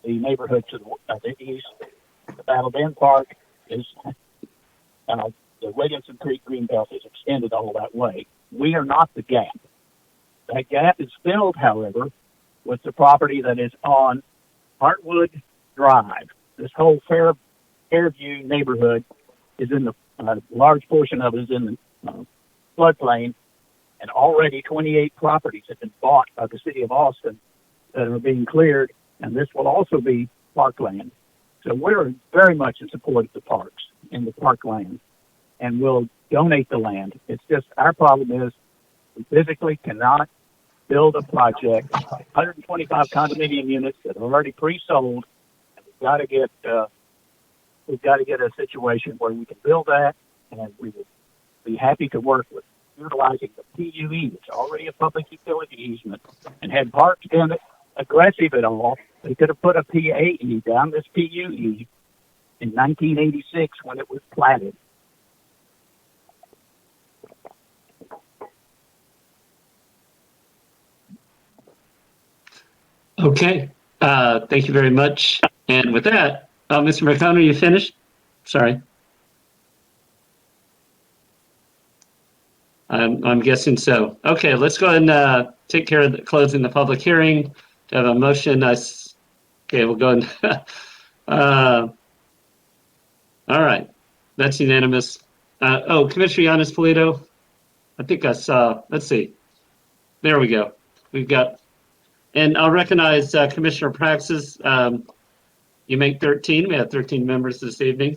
the neighborhood to the east. The Battle Bend Park is the Williamson Creek Greenbelt is extended all that way. We are not the gap. That gap is filled, however, with the property that is on Heartwood Drive. This whole Fairview neighborhood is in the large portion of it is in the floodplain, and already 28 properties have been bought by the city of Austin that are being cleared, and this will also be parkland. So we're very much in support of the parks and the parkland, and we'll donate the land. It's just our problem is we physically cannot build a project, 125 condominium units that are already pre-sold. And we've got to get a situation where we can build that, and we will be happy to work with utilizing the PUE. It's already a public utility easement, and had parks been aggressive at all, they could have put a PAE down this PUE in 1986 when it was platted. Okay, thank you very much. And with that, Mr. McConnell, you finished? Sorry. I'm guessing so. Okay, let's go ahead and take care of closing the public hearing. To have a motion, okay, we'll go and all right, that's unanimous. Commissioner Yanis Polito, I think I saw, let's see. There we go. We've got, and I'll recognize Commissioner Praxis. You make 13. We have 13 members this evening.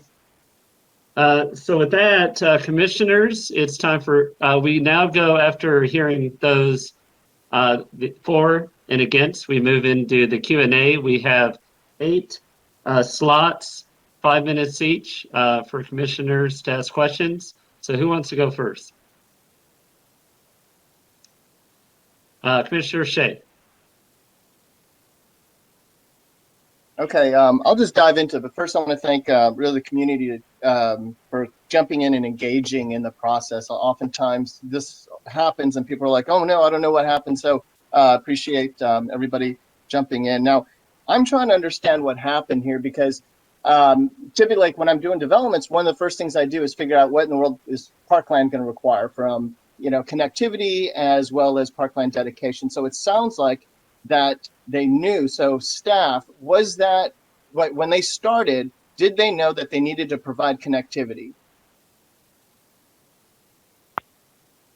So with that, commissioners, it's time for, we now go after hearing those for and against, we move into the Q&A. We have 8 slots, 5 minutes each for commissioners to ask questions. So who wants to go first? Commissioner Shea. Okay, I'll just dive into it. But first, I want to thank really the community for jumping in and engaging in the process. Oftentimes, this happens and people are like, "Oh no, I don't know what happened." So appreciate everybody jumping in. Now, I'm trying to understand what happened here because typically, like when I'm doing developments, one of the first things I do is figure out what in the world is parkland going to require from connectivity as well as parkland dedication. So it sounds like that they knew. So staff, was that when they started, did they know that they needed to provide connectivity?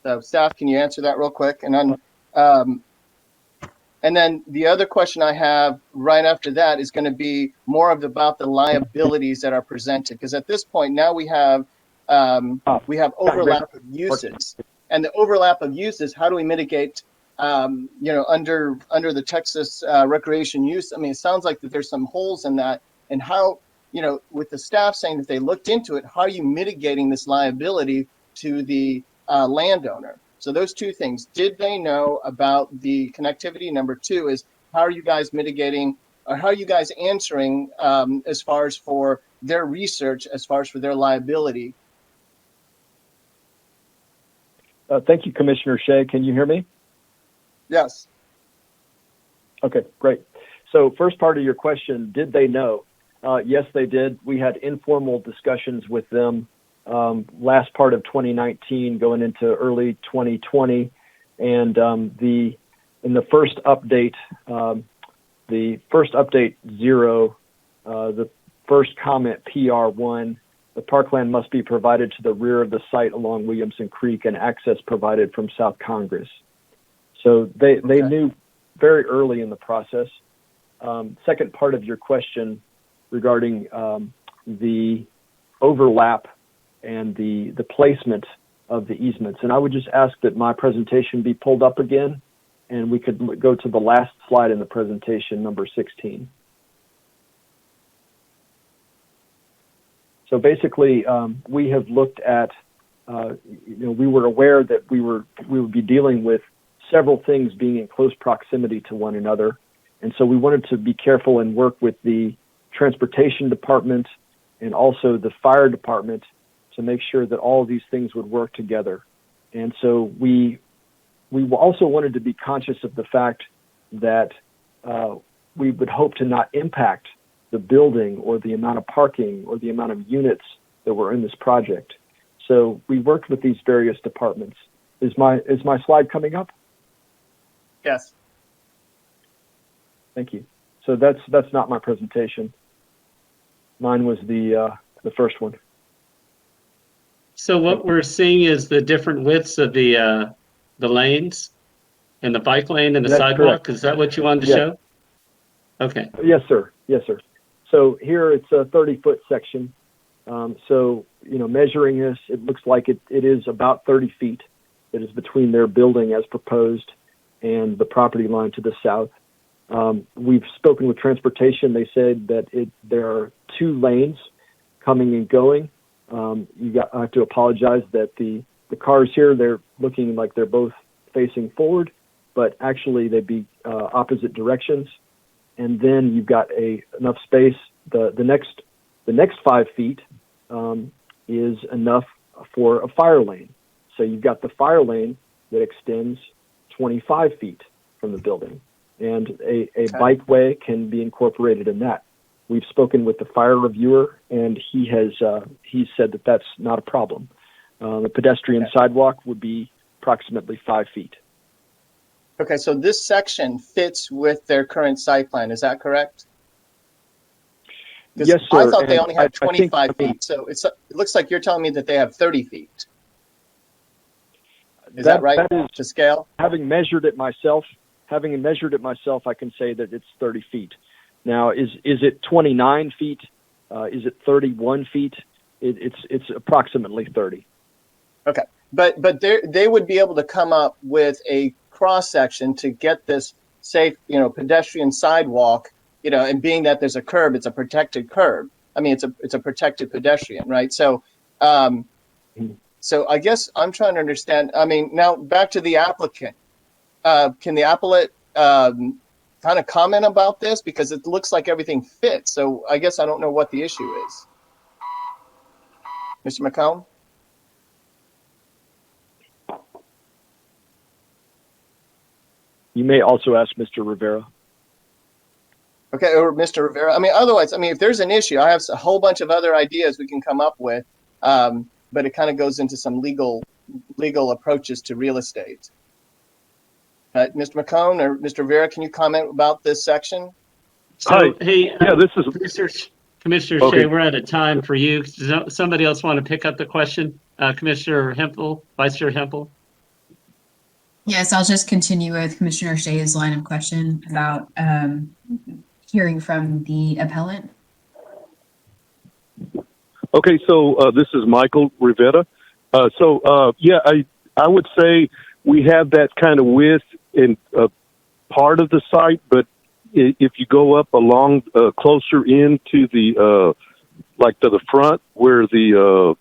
So staff, can you answer that real quick? And then the other question I have right after that is going to be more about the liabilities that are presented, because at this point now we have overlap of uses, and the overlap of uses. How do we mitigate? Under the Texas recreation use, I mean, it sounds like that there's some holes in that. And how, with the staff saying that they looked into it, how are you mitigating this liability to the landowner? So those two things. Did they know about the connectivity? Number 2 is, how are you guys mitigating, or how are you guys answering as far as for their research, as far as for their liability? Thank you, Commissioner Shea. Can you hear me? Yes. Okay, great. So first part of your question, did they know? Yes, they did. We had informal discussions with them last part of 2019 going into early 2020. And in the first update, 0, the first comment PR1, the parkland must be provided to the rear of the site along Williamson Creek and access provided from South Congress. So they knew very early in the process. Second part of your question regarding the overlap and the placement of the easements. And I would just ask that my presentation be pulled up again, and we could go to the last slide in the presentation, number 16. So basically, we have looked at, we were aware that we would be dealing with several things being in close proximity to one another. And so we wanted to be careful and work with the transportation department and also the fire department to make sure that all of these things would work together. And so we also wanted to be conscious of the fact that we would hope to not impact the building or the amount of parking or the amount of units that were in this project. So we worked with these various departments. Is my slide coming up? Yes. Thank you. So that's not my presentation. Mine was the first one. So what we're seeing is the different widths of the lanes and the bike lane and the That's sidewalk. correct. Is that what you wanted to Yes. show? Okay. Yes, sir. Yes, sir. So here it's a 30-foot section. So, measuring this, it looks like it is about 30 feet. It is between their building as proposed and the property line to the south. We've spoken with transportation. They said that there are 2 lanes coming and going. I have to apologize that the cars here, they're looking like they're both facing forward, but actually they'd be opposite directions. And then you've got enough space. The next 5 feet is enough for a fire lane. So you've got the fire lane that extends 25 feet from the building, and a bikeway can be incorporated in that. We've spoken with the fire reviewer, and he said that that's not a problem. The pedestrian sidewalk would be approximately 5 feet. Okay, so this section fits with their current site plan. Is that correct? Yes, sir. I thought they And only had I think- 25 feet. So it looks like you're telling me that they have 30 feet. Is that right? That is, to scale? Having measured it myself, I can say that it's 30 feet. Now, is it 29 feet? Is it 31 feet? It's approximately 30. Okay, but they would be able to come up with a cross section to get this safe, pedestrian sidewalk, and being that there's a curb, it's a protected curb. I mean, it's a protected pedestrian, right? So, so I guess I'm trying to understand. I mean, now back to the applicant. Can the appellate kind of comment about this, because it looks like everything fits? So I guess I don't know what the issue is. Mr. McComb? You may also ask Mr. Rivera. Okay, or Mr. Rivera. I mean, otherwise, if there's an issue, I have a whole bunch of other ideas we can come up with, but it kind of goes into some legal approaches to real estate. Mr. McCone or Mr. Rivera, can you comment about this section? So, hey, yeah, this is Commissioner Okay. Shea, we're out of time for you. Does somebody else want to pick up the question? Commissioner Hempel, Vice Chair Hempel? Yes, I'll just continue with Commissioner Shea's line of question about hearing from the appellant. Okay, so this is Michael Rivera. Yeah, I would say we have that kind of width in part of the site, but if you go up along closer into the like to the front where the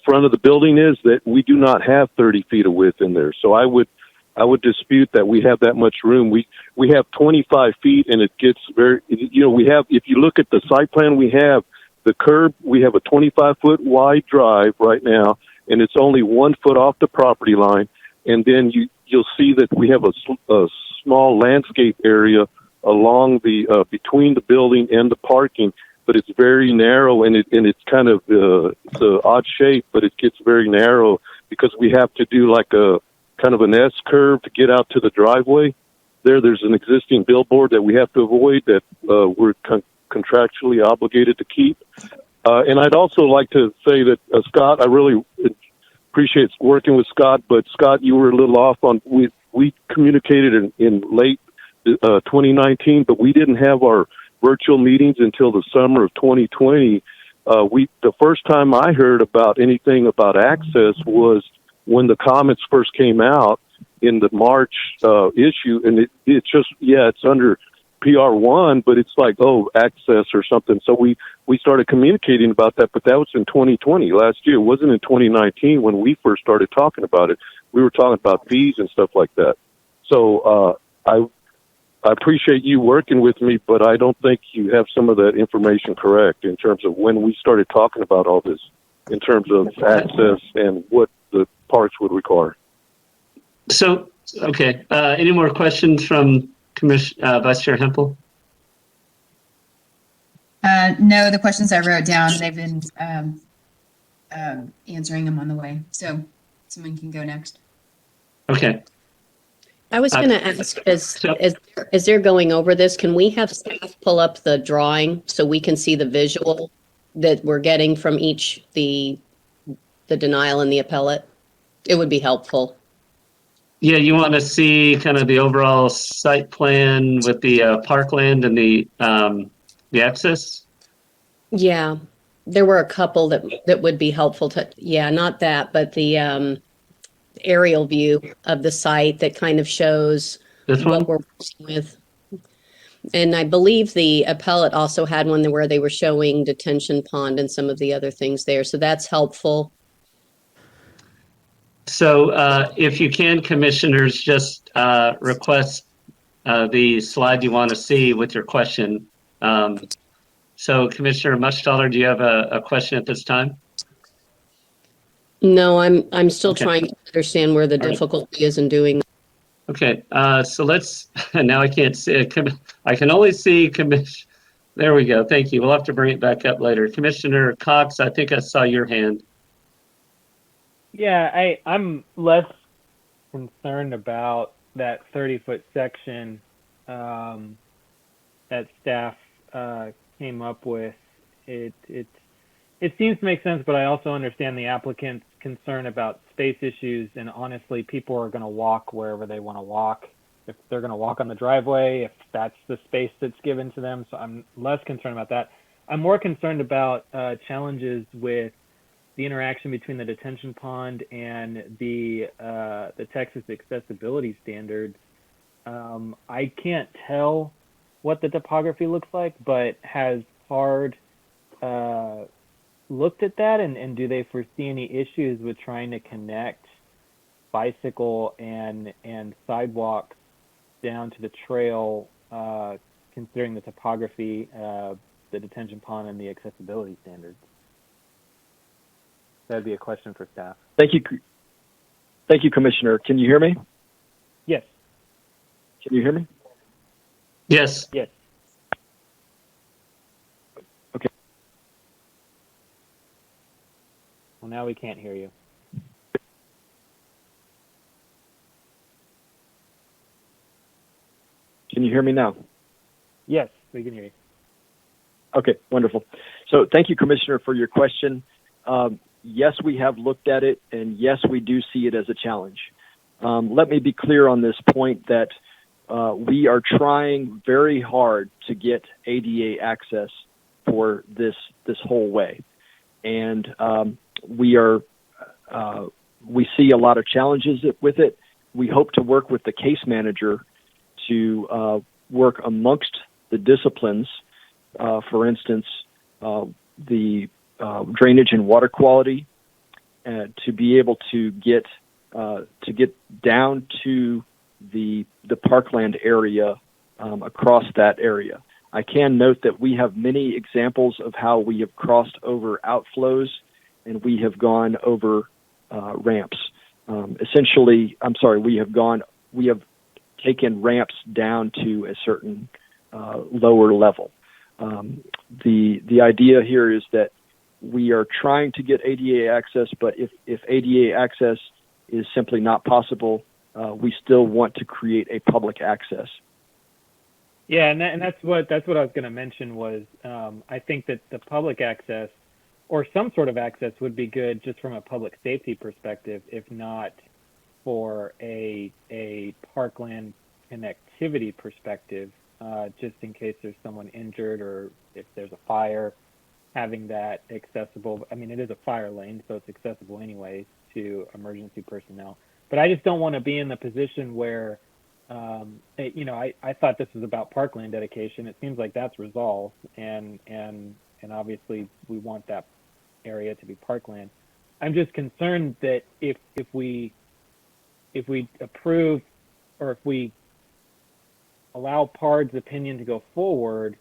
front of the building is, that we do not have 30 feet of width in there. So I would dispute that we have that much room. We have 25 feet, and it gets very, we have, if you look at the site plan, we have the curb, we have a 25-foot wide drive right now, and it's only 1 foot off the property line. And then you'll see that we have a small landscape area along the between the building and the parking, but it's very narrow, and it's kind of it's an odd shape, but it gets very narrow because we have to do like a kind of an S curve to get out to the driveway. There's an existing billboard that we have to avoid that we're contractually obligated to keep. And I'd also like to say that Scott, I really appreciate working with Scott, but Scott, you were a little off on we communicated in late 2019, but we didn't have our virtual meetings until the summer of 2020. The first time I heard about anything about access was when the comments first came out in the March issue, and it's just, it's under PR1, but it's like, access or something. So we started communicating about that, but that was in 2020, last year. It wasn't in 2019 when we first started talking about it. We were talking about fees and stuff like that. So I appreciate you working with me, but I don't think you have some of that information correct in terms of when we started talking about all this, in terms of access and what the parks would require. So, okay. Any more questions from Vice Chair Hempel? No, the questions I wrote down, they've been answering them on the way. So someone can go next. Okay. I was going to ask, as they're going over this, can we have staff pull up the drawing so we can see the visual that we're getting from each, the denial and the appellate? It would be helpful. Yeah, you want to see kind of the overall site plan with the parkland and the access? Yeah, there were a couple that would be helpful to, not that, but the aerial view of the site that kind of shows what we're working with. And I believe the appellate also had one where they were showing detention pond and some of the other things there. So that's helpful. So if you can, commissioners, just request the slide you want to see with your question. So Commissioner Muchtaller, do you have a question at this time? No, I'm still Okay. trying to understand where the All right. difficulty is in doing. Okay, so let's, now I can't see, I can only see commission. There we go. Thank you. We'll have to bring it back up later. Commissioner Cox, I think I saw your hand. Yeah, I'm less concerned about that 30-foot section that staff came up with. It seems to make sense, but I also understand the applicant's concern about space issues, and honestly, people are going to walk wherever they want to walk. If they're going to walk on the driveway, if that's the space that's given to them, so I'm less concerned about that. I'm more concerned about challenges with the interaction between the detention pond and the Texas accessibility standards. I can't tell what the topography looks like, but has PARD looked at that, and do they foresee any issues with trying to connect bicycle and sidewalks down to the trail, considering the topography, the detention pond, and the accessibility standards? That'd be a question for staff. Thank you, Commissioner. Can you hear me? Yes. Can you hear me? Yes. Yes. Okay. Well, now we can't hear you. Can you hear me now? Yes, we can hear you. Okay, wonderful. So thank you, Commissioner, for your question. Yes, we have looked at it, and yes, we do see it as a challenge. Let me be clear on this point that we are trying very hard to get ADA access for this whole way, and we see a lot of challenges with it. We hope to work with the case manager to work amongst the disciplines. For instance, the drainage and water quality, to be able to get down to the parkland area, across that area. I can note that we have many examples of how we have crossed over outflows, and we have gone over ramps. We have taken ramps down to a certain lower level. The idea here is that we are trying to get ADA access, but if ADA access is simply not possible, we still want to create a public access. Yeah, and that's what I was going to mention was I think that the public access or some sort of access would be good just from a public safety perspective, if not for a parkland connectivity perspective, just in case there's someone injured or if there's a fire, having that accessible. I mean, it is a fire lane, so it's accessible anyways to emergency personnel. But I just don't want to be in the position where, I thought this was about parkland dedication. It seems like that's resolved, and obviously we want that area to be parkland. I'm just concerned that if we approve or if we allow PARD's opinion to go forward,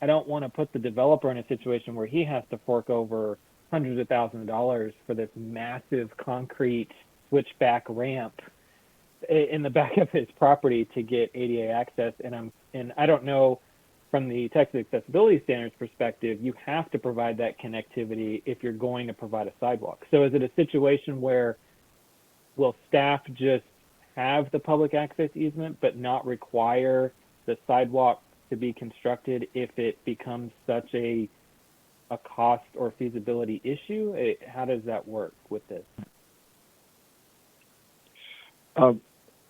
I don't want to put the developer in a situation where he has to fork over hundreds of thousands of dollars for this massive concrete switchback ramp in the back of his property to get ADA access. And I don't know, from the Texas accessibility standards perspective, you have to provide that connectivity if you're going to provide a sidewalk. So is it a situation where will staff just have the public access easement but not require the sidewalk to be constructed if it becomes such a cost or feasibility issue? How does that work with this?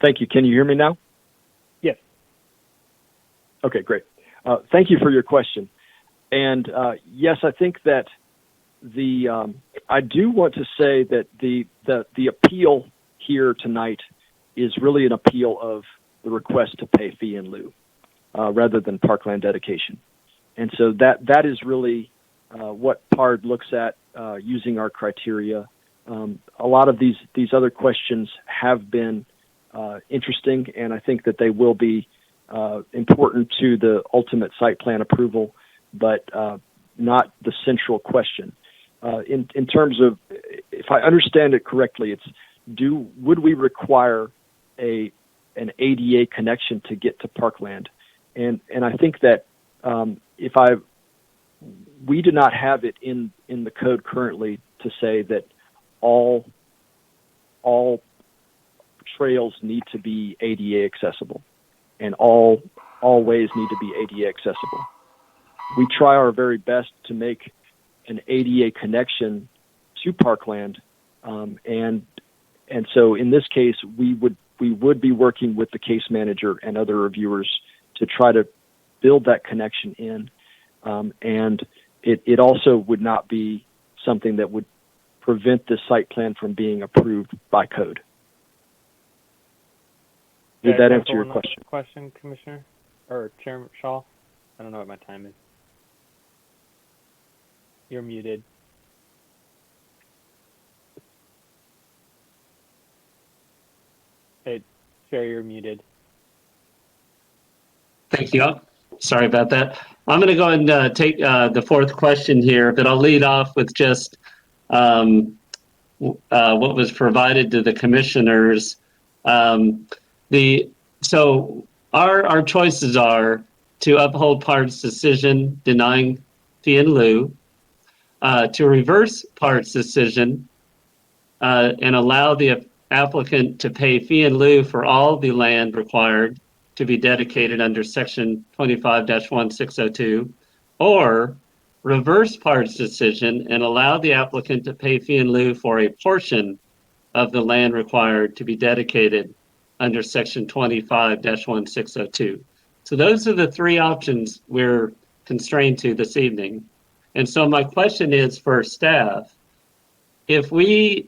Thank you. Can you hear me now? Yes. Okay, great. Thank you for your question. And yes, I think that I do want to say that the appeal here tonight is really an appeal of the request to pay fee in lieu rather than parkland dedication. And so that is really what PARD looks at using our criteria. A lot of these other questions have been interesting, and I think that they will be important to the ultimate site plan approval, but not the central question. In terms of, if I understand it correctly, it's would we require a an ADA connection to get to parkland. And I think that we do not have it in the code currently to say that all trails need to be ADA accessible and all ways need to be ADA accessible. We try our very best to make an ADA connection to parkland, and so in this case, we would be working with the case manager and other reviewers to try to build that connection in, and it also would not be something that would prevent this site plan from being approved by code. Did that answer your question? Question, Commissioner or Chairman Shaw? I don't know what my time is. You're muted. Hey, Chair, you're muted. Thank you. Sorry about that. I'm going to go and take the fourth question here, but I'll lead off with just what was provided to the commissioners. So our choices are to uphold PART's decision denying fee in lieu, to reverse PART's decision and allow the applicant to pay fee in lieu for all the land required to be dedicated under section 25-1602, or reverse PART's decision and allow the applicant to pay fee in lieu for a portion of the land required to be dedicated under section 25-1602. So those are the three options we're constrained to this evening. And so my question is for staff, is the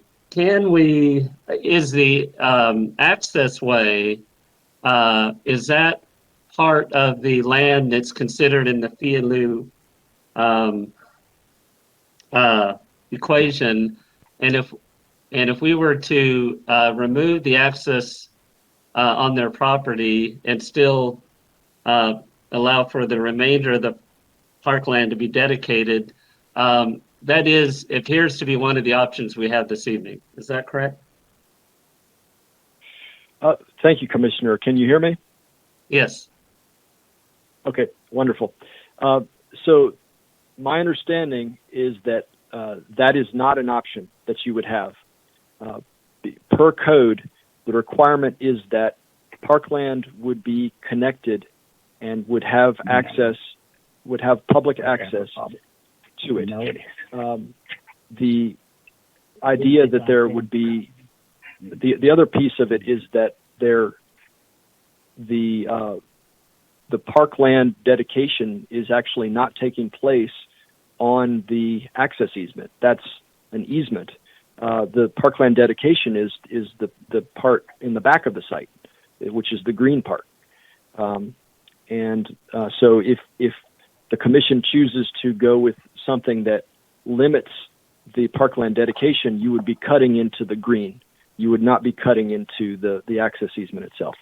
access way, is that part of the land that's considered in the fee in lieu equation? And if we were to remove the access on their property and still allow for the remainder of the parkland to be dedicated, that appears to be one of the options we have this evening. Is that correct? Thank you, Commissioner. Can you hear me? Yes. Okay, wonderful. So my understanding is that that is not an option that you would have. Per code, the requirement is that parkland would be connected and would have public access to it. The idea that there would be the other piece of it is that the parkland dedication is actually not taking place on the access easement. That's an easement. The parkland dedication is the part in the back of the site, which is the green part. So if the commission chooses to go with something that limits the parkland dedication, you would be cutting into the green. You would not be cutting into the access easement itself.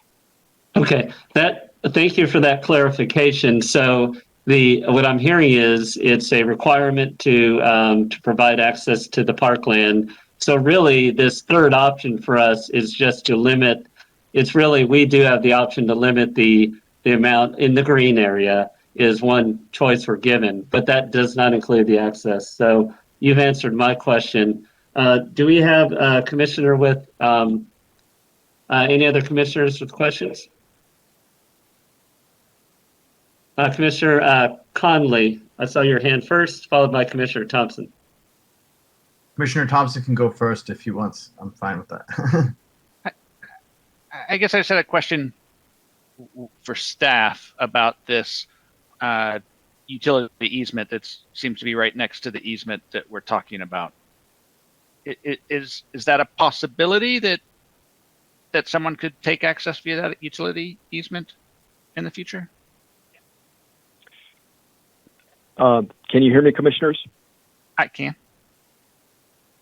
Okay, thank you for that clarification. So what I'm hearing is it's a requirement to provide access to the parkland. So really, this third option for us is just to limit. We do have the option to limit the amount in the green area is one choice we're given, but that does not include the access. So you've answered my question. Do we have a commissioner with any other commissioners with questions? Commissioner Conley, I saw your hand first, followed by Commissioner Thompson. Commissioner Thompson can go first if he wants. I'm fine with that. I guess I just had a question for staff about this utility easement that seems to be right next to the easement that we're talking about. Is that a possibility that someone could take access via that utility easement in the future? Can you hear me, commissioners? I can.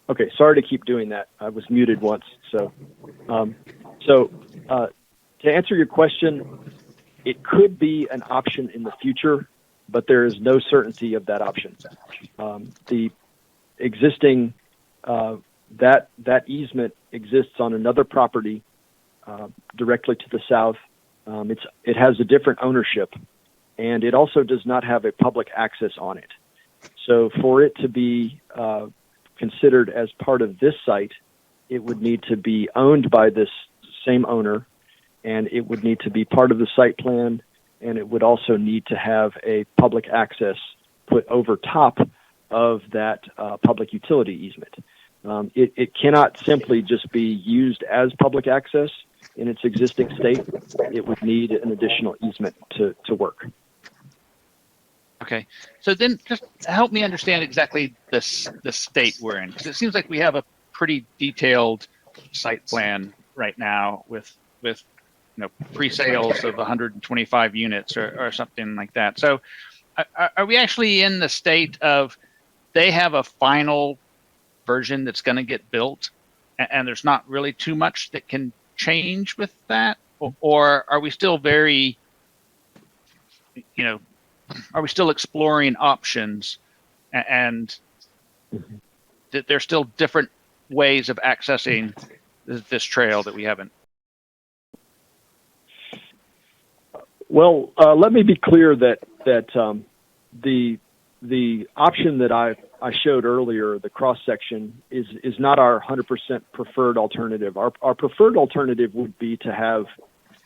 Okay, sorry to keep doing that. I was muted once. So to answer your question, it could be an option in the future, but there is no certainty of that option. The existing that easement exists on another property directly to the south. It has a different ownership, and it also does not have a public access on it. So for it to be considered as part of this site, it would need to be owned by this same owner, and it would need to be part of the site plan, and it would also need to have a public access put over top of that public utility easement. It cannot simply just be used as public access in its existing state. It would need an additional easement to work. Okay, so then just help me understand exactly the state we're in, because it seems like we have a pretty detailed site plan right now with pre-sales of 125 units or something like that. So are we actually in the state of they have a final version that's going to get built and there's not really too much that can change with that? Or are we still very, are we still exploring options and that there's still different ways of accessing this trail that we haven't? Well, let me be clear that the option that I showed earlier, the cross section, is not our 100% preferred alternative. Our preferred alternative would be to have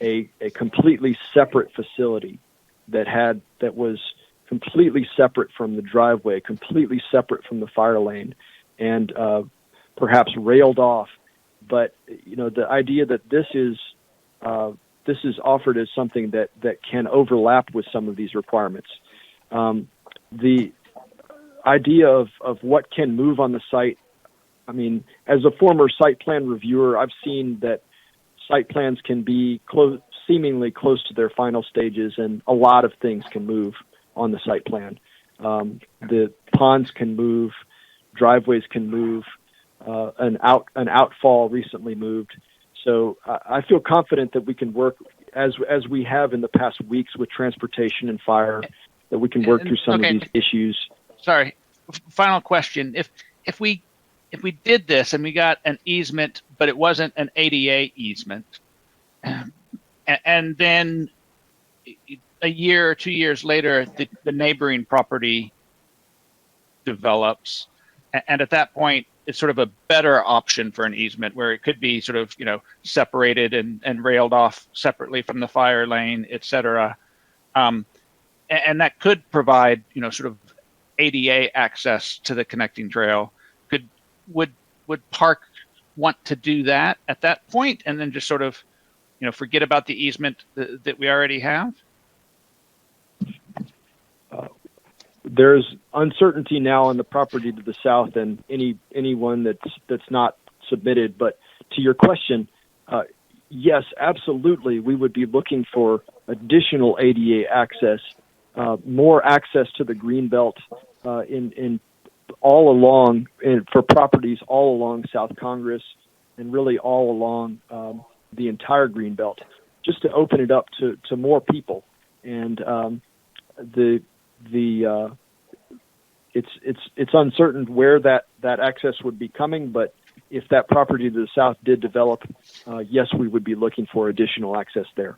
a completely separate facility that was completely separate from the driveway, completely separate from the fire lane, and perhaps railed off. But the idea that this is offered as something that can overlap with some of these requirements. The idea of what can move on the site, I mean, as a former site plan reviewer, I've seen that site plans can be seemingly close to their final stages, and a lot of things can move on the site plan. The ponds can move, driveways can move, an outfall recently moved. So I feel confident that we can work as we have in the past weeks with transportation and fire, that we can work through some of these issues. Sorry, final question. If we did this and we got an easement, but it wasn't an ADA easement, and then a year or 2 years later, the neighboring property develops, and at that point, it's sort of a better option for an easement where it could be sort of, separated and railed off separately from the fire lane, et cetera. And that could provide, sort of ADA access to the connecting trail. Would Park want to do that at that point and then just sort of, forget about the easement that we already have? There's uncertainty now on the property to the south and anyone that's not submitted. But to your question, yes, absolutely, we would be looking for additional ADA access, more access to the greenbelt in all along, for properties all along South Congress and really all along the entire greenbelt, just to open it up to more people. And it's uncertain where that access would be coming, but if that property to the south did develop, yes, we would be looking for additional access there.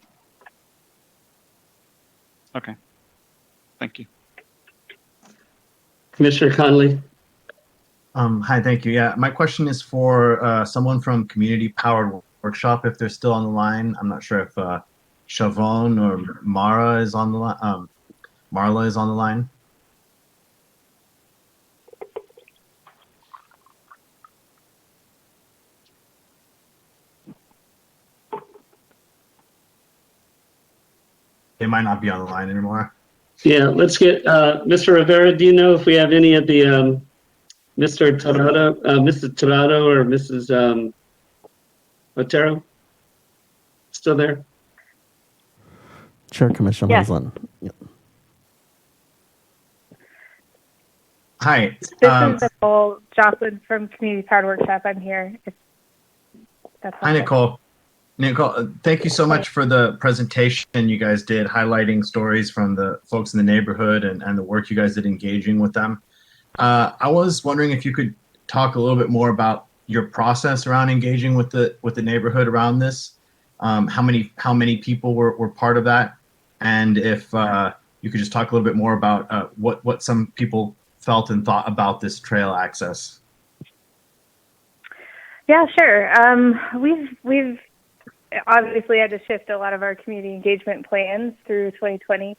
Okay. Thank you. Commissioner Conley. Hi, thank you. Yeah, my question is for someone from Community Powered Workshop, if they're still on the line. I'm not sure if Siobhan or Mara is on the line. Marla is on the line. They might not be on the line anymore. Yeah, let's get Mr. Rivera. Do you know if we have any of the Mr. Tirado, Mrs. Tirado, or Mrs. Otero still there? Chair Commissioner Yes. Muslin. Yep. Hi. This is Nicole Jocelyn from Community Powered Workshop. I'm here. That's Hi, Nicole. Nicole, thank you so much for the presentation you guys did, highlighting stories from the folks in the neighborhood and the work you guys did engaging with them. I was wondering if you could talk a little bit more about your process around engaging with the neighborhood around this. how many people were part of that, and if you could just talk a little bit more about what some people felt and thought about this trail access. Yeah, sure. We've obviously had to shift a lot of our community engagement plans through 2020,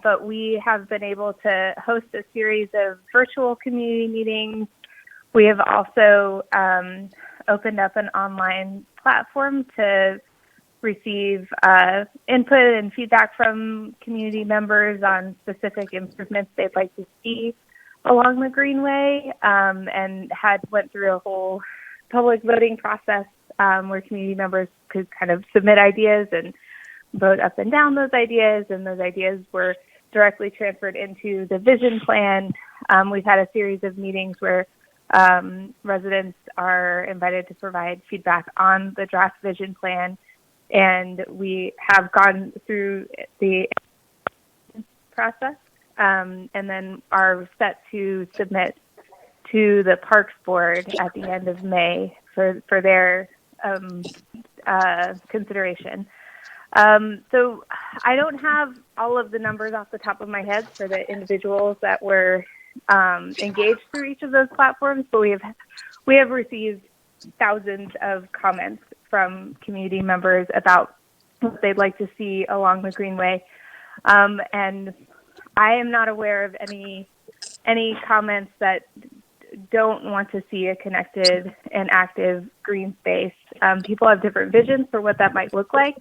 but we have been able to host a series of virtual community meetings. We have also opened up an online platform to receive input and feedback from community members on specific improvements they'd like to see along the Greenway, and went through a whole public voting process where community members could kind of submit ideas and vote up and down those ideas, and those ideas were directly transferred into the vision plan. We've had a series of meetings where residents are invited to provide feedback on the draft vision plan, and we have gone through the process and then are set to submit to the Parks Board at the end of May for their consideration. So I don't have all of the numbers off the top of my head for the individuals that were engaged through each of those platforms, but we have received thousands of comments from community members about what they'd like to see along the Greenway, and I am not aware of any comments that don't want to see a connected and active green space. People have different visions for what that might look like,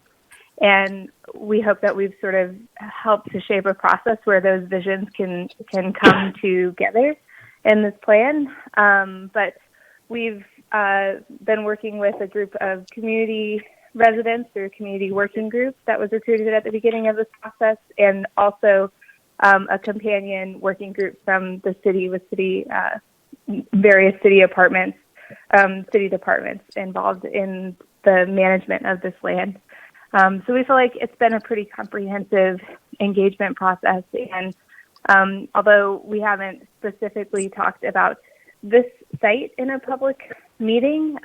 and we hope that we've sort of helped to shape a process where those visions can come together in this plan. But we've been working with a group of community residents through a community working group that was recruited at the beginning of this process, and also a companion working group from the city with various city departments involved in the management of this land. So we feel like it's been a pretty comprehensive engagement process, and although we haven't specifically talked about this site in a public meeting,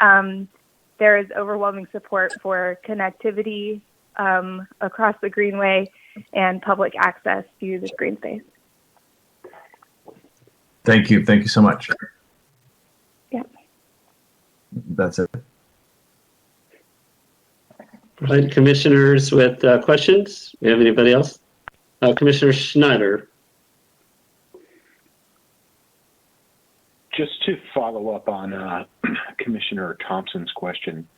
there is overwhelming support for connectivity across the Greenway and public access to this green space. Thank you so much. Yeah. That's it. Right, commissioners with questions? Do you have anybody else? Commissioner Schneider. Just to follow up on Commissioner Thompson's question,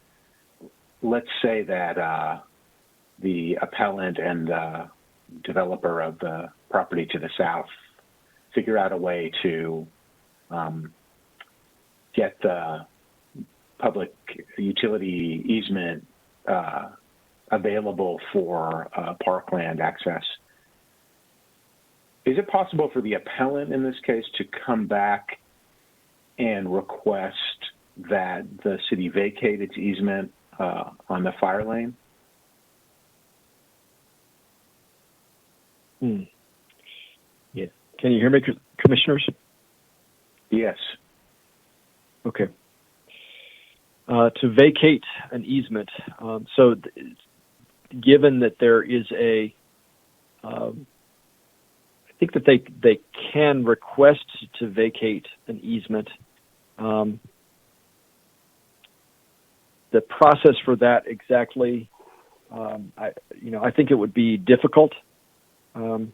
let's say that the appellant and the developer of the property to the south figure out a way to get the public utility easement available for parkland access. Is it possible for the appellant in this case to come back and request that the city vacate its easement on the fire lane? Yeah. Can you hear me, commissioners? Yes. Okay. To vacate an easement, given that there is I think that they can request to vacate an easement. The process for that exactly, I think it would be difficult, and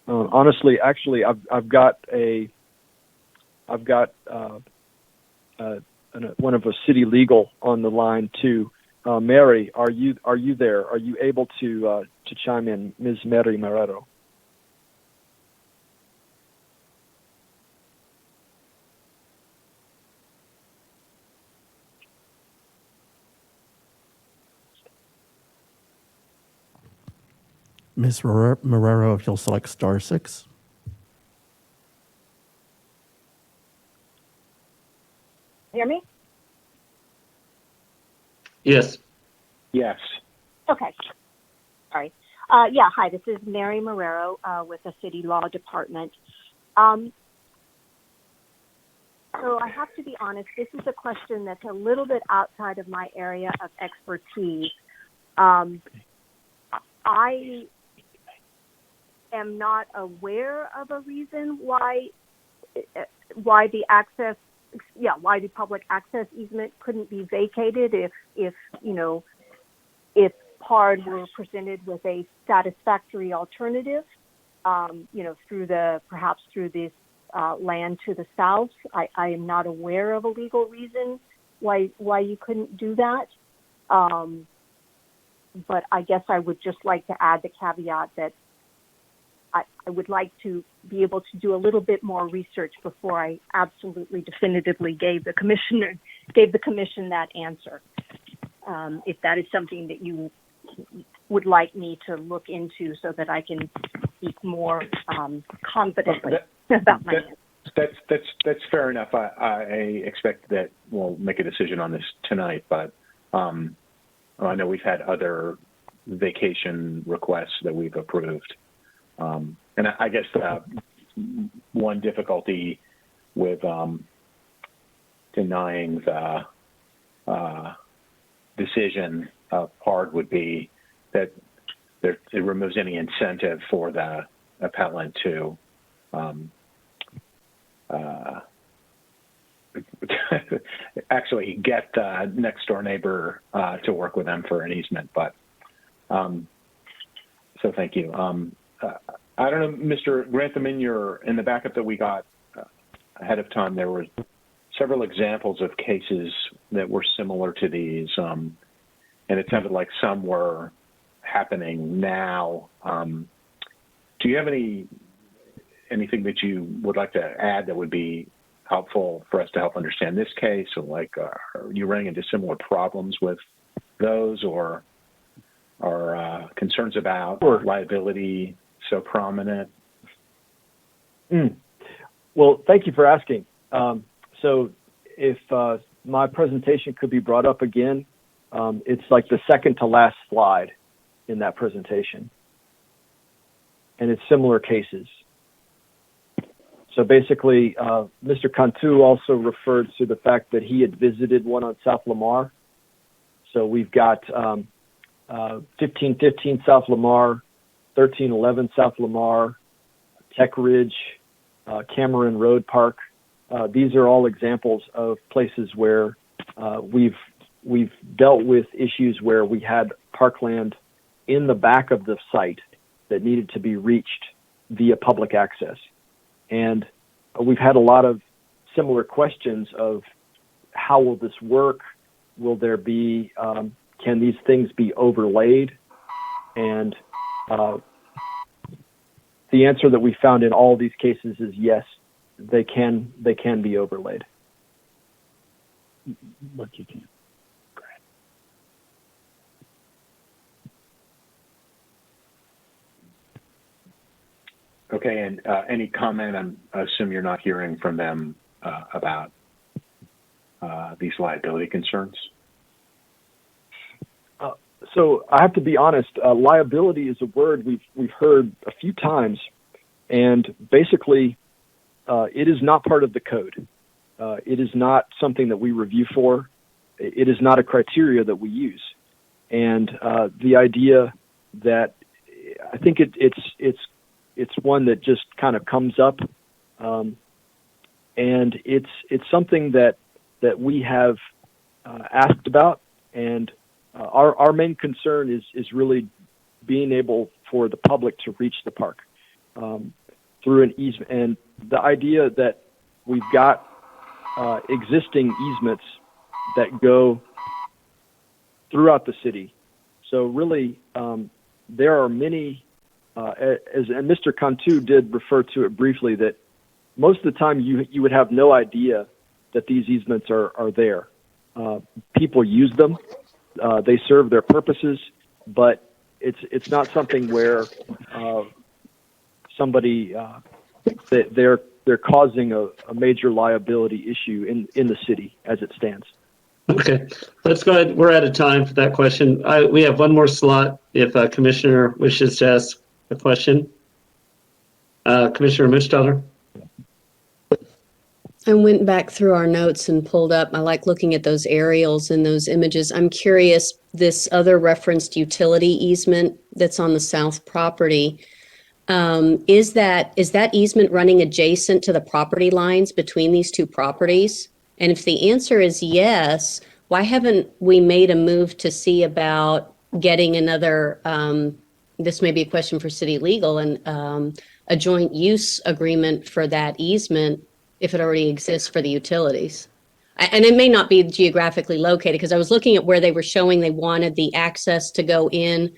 honestly, actually, I've got one of a city legal on the line too. Mary, are you there? Are you able to chime in, Ms. Mary Marrero? Ms. Marrero, if you'll select *6. Hear me? Yes. Yes. Okay. Sorry. Hi, this is Mary Marrero with the City Law Department. So I have to be honest, this is a question that's a little bit outside of my area of expertise. I am not aware of a reason why the public access easement couldn't be vacated if PARD were presented with a satisfactory alternative, through this land to the south. I am not aware of a legal reason why you couldn't do that. But I guess I would just like to add the caveat that I would like to be able to do a little bit more research before I absolutely definitively gave the commission that answer. If that is something that you would like me to look into so that I can speak more confidently about my answer. That's fair enough. I expect that we'll make a decision on this tonight, but I know we've had other vacation requests that we've approved. And I guess one difficulty with denying the decision of PARD would be that it removes any incentive for the appellant to actually get the next door neighbor to work with them for an easement. But so thank you. I don't know, Mr. Grantham, in the backup that we got ahead of time, there were several examples of cases that were similar to these, and it sounded like some were happening now. Do you have anything that you would like to add that would be helpful for us to help understand this case? Or are you running into similar problems with those, or are concerns about liability so prominent? Well, thank you for asking. So if my presentation could be brought up again, it's like the second to last slide in that presentation. And it's similar cases. So basically, Mr. Cantu also referred to the fact that he had visited one on South Lamar. So we've got 1515 South Lamar, 1311 South Lamar, Tech Ridge, Cameron Road Park. These are all examples of places where we've dealt with issues where we had parkland in the back of the site that needed to be reached via public access. And we've had a lot of similar questions of how will this work? Will there be, can these things be overlaid? And the answer that we found in all these cases is yes, they can be overlaid. Look, you can. Okay, and any comment, I assume you're not hearing from them about these liability concerns? So I have to be honest, liability is a word we've heard a few times, and basically it is not part of the code. It is not something that we review for. It is not a criteria that we use. And the idea that I think it's one that just kind of comes up, and it's something that we have asked about, and our main concern is really being able for the public to reach the park through an easement. And the idea that we've got existing easements that go throughout the city. So really, there are many, and Mr. Cantu did refer to it briefly, that most of the time you would have no idea that these easements are there. People use them. They serve their purposes, but it's not something where somebody that they're causing a major liability issue in the city as it stands. Okay, let's go ahead. We're out of time for that question. We have one more slot if a commissioner wishes to ask a question. Commissioner Mischtaler. I went back through our notes and pulled up. I like looking at those aerials and those images. I'm curious, this other referenced utility easement that's on the south property, is that easement running adjacent to the property lines between these two properties? And if the answer is yes, why haven't we made a move to see about getting another, this may be a question for city legal, and a joint use agreement for that easement if it already exists for the utilities? And it may not be geographically located, because I was looking at where they were showing they wanted the access to go in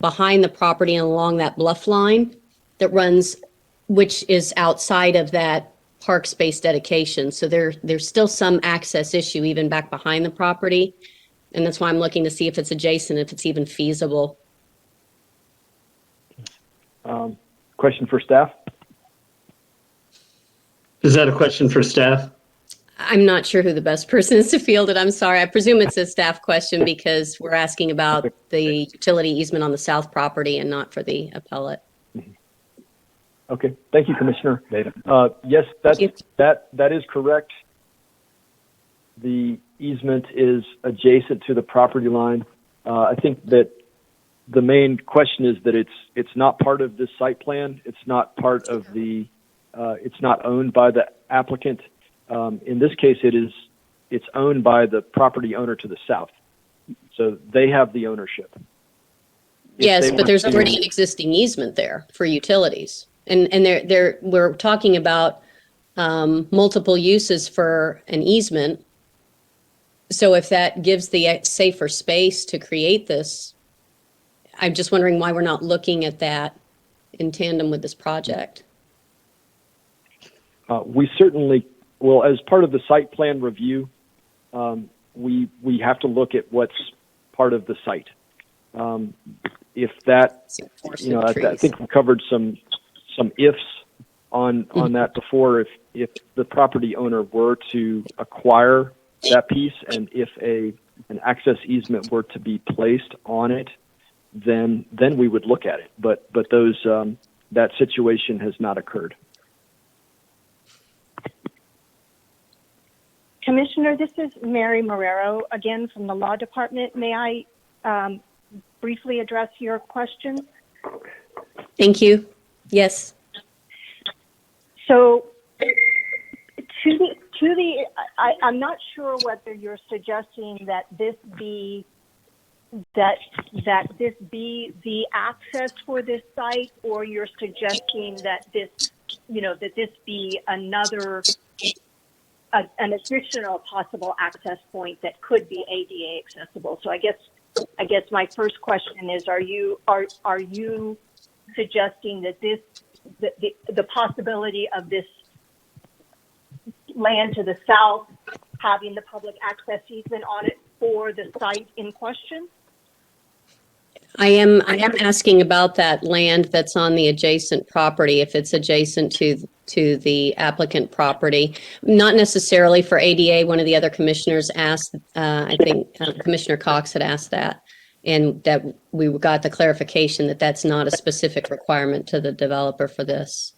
behind the property and along that bluff line that runs, which is outside of that park space dedication. So there's still some access issue even back behind the property. And that's why I'm looking to see if it's adjacent, if it's even feasible. Question for staff? Is that a question for staff? I'm not sure who the best person is to field it. I'm sorry. I presume it's a staff question because we're asking about the utility easement on the south property and not for the appellate. Okay, thank you, Commissioner. Yes, that is correct. The easement is adjacent to the property line. I think that the main question is that it's not part of this site plan. It's not part of the. It's not owned by the applicant. In this case, it's owned by the property owner to the south. So they have the ownership. Yes, but there's already an existing easement there for utilities. And we're talking about multiple uses for an easement. So if that gives the safer space to create this, I'm just wondering why we're not looking at that in tandem with this project. We certainly will, as part of the site plan review, we have to look at what's part of the site. If that, I think we covered some ifs on that before. If the property owner were to acquire that piece, and if an access easement were to be placed on it, then we would look at it. But those that situation has not occurred. Commissioner, this is Mary Marrero again from the Law Department. May I briefly address your question? Thank you. Yes. So, I'm not sure whether you're suggesting that this be the access for this site, or you're suggesting that this be another an additional possible access point that could be ADA accessible. So I guess my first question is: Are you suggesting that the possibility of this land to the south having the public access easement on it for the site in question? I am asking about that land that's on the adjacent property, if it's adjacent to the applicant property. Not necessarily for ADA. One of the other commissioners asked, I think Commissioner Cox had asked that, and that we got the clarification that that's not a specific requirement to the developer for this.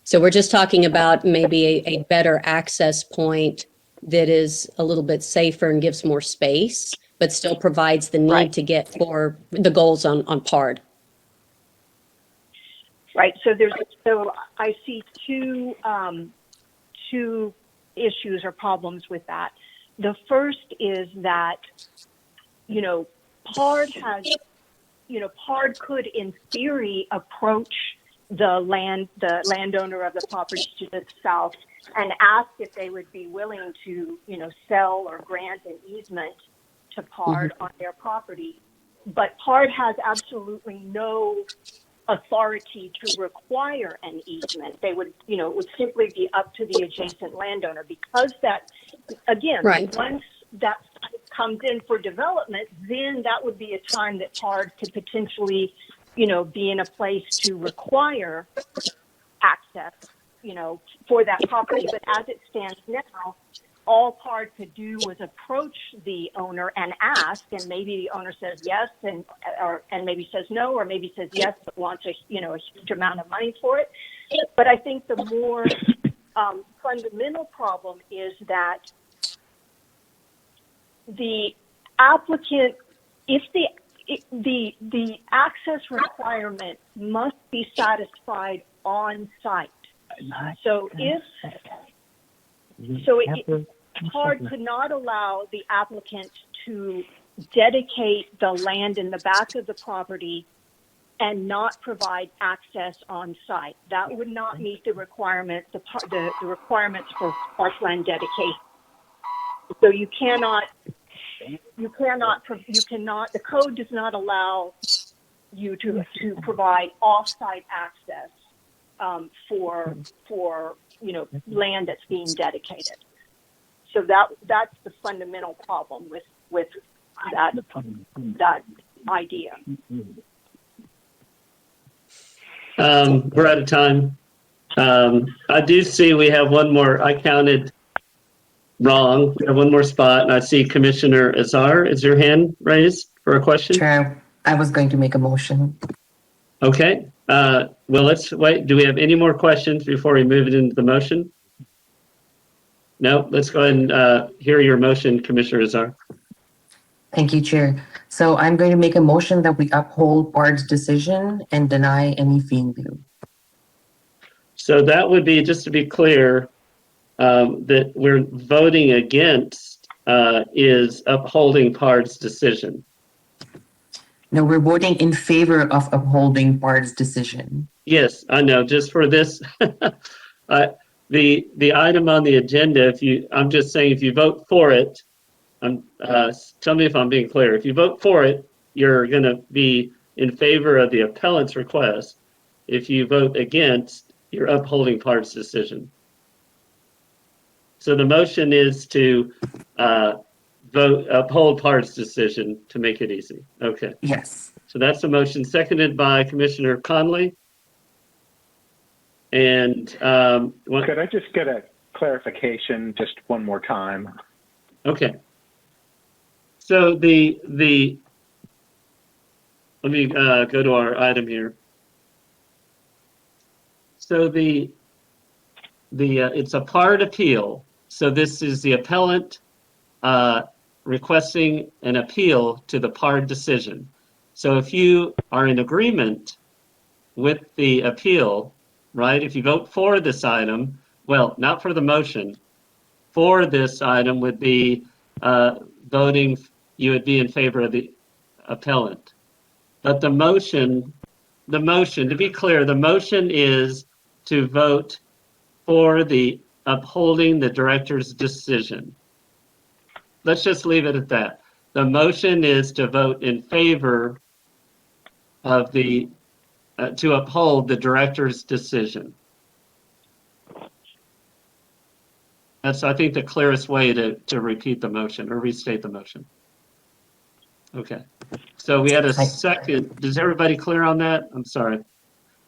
So we're just talking about maybe a better access point that is a little bit safer and gives more space, but still provides the need to get for the goals on PARD. Right. So I see two issues or problems with that. The first is that, PARD could in theory approach the landowner of the property to the south and ask if they would be willing to, sell or grant an easement to PARD on their property. But PARD has absolutely no authority to require an easement. They would, it would simply be up to the adjacent landowner, because that, again, once that comes in for development, then that would be a time that PARD could potentially, be in a place to require access, for that property. But as it stands now, all PARD could do was approach the owner and ask, and maybe the owner says yes, and maybe says no, or maybe says yes but wants a huge amount of money for it. But I think the more fundamental problem is that the applicant, if the access requirement must be satisfied on site. So PARD could not allow the applicant to dedicate the land in the back of the property and not provide access on site. That would not meet the requirement, the requirements for parkland dedication. So you cannot, the code does not allow you to provide off-site access for land that's being dedicated. So that's the fundamental problem with that idea. We're out of time. I do see we have one more. I counted wrong. We have one more spot, and I see Commissioner Azar. Is your hand raised for a question? Chair, I was going to make a motion. Okay. Well, let's wait. Do we have any more questions before we move it into the motion? No. Let's go ahead and hear your motion, Commissioner Azar. Thank you, Chair. So I'm going to make a motion that we uphold PARD's decision and deny any fee-in-lieu. So that would be, just to be clear, that we're voting against is upholding PARD's decision. No, we're voting in favor of upholding PARD's decision. Yes, I know. Just for this, the item on the agenda, I'm just saying, if you vote for it, tell me if I'm being clear. If you vote for it, you're going to be in favor of the appellant's request. If you vote against, you're upholding PARD's decision. So the motion is to uphold PARD's decision, to make it easy. Okay. Yes. So that's the motion, seconded by Commissioner Conley. And could I just get a clarification just one more time? Okay. So let me go to our item here. So it's a PARD appeal. So this is the appellant requesting an appeal to the PARD decision. So if you are in agreement with the appeal, right, if you vote for this item, well, not for the motion, for this item would be voting, you would be in favor of the appellant. But the motion, to be clear, the motion is to vote for the upholding the director's decision. Let's just leave it at that. The motion is to vote in favor of to uphold the director's decision. That's, I think, the clearest way to repeat the motion or restate the motion. Okay. So we had a second. Is everybody clear on that? I'm sorry.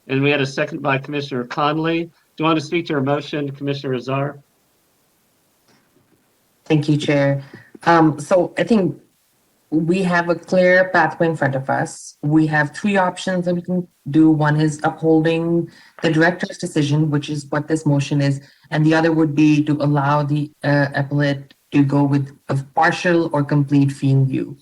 And we had a second by Commissioner Conley. Do you want to speak to your motion, Commissioner Azar? Thank you, Chair. So I think we have a clear pathway in front of us. We have three options that we can do. One is upholding the director's decision, which is what this motion is. And the other would be to allow the appellate to go with a partial or complete fee-in-lieu.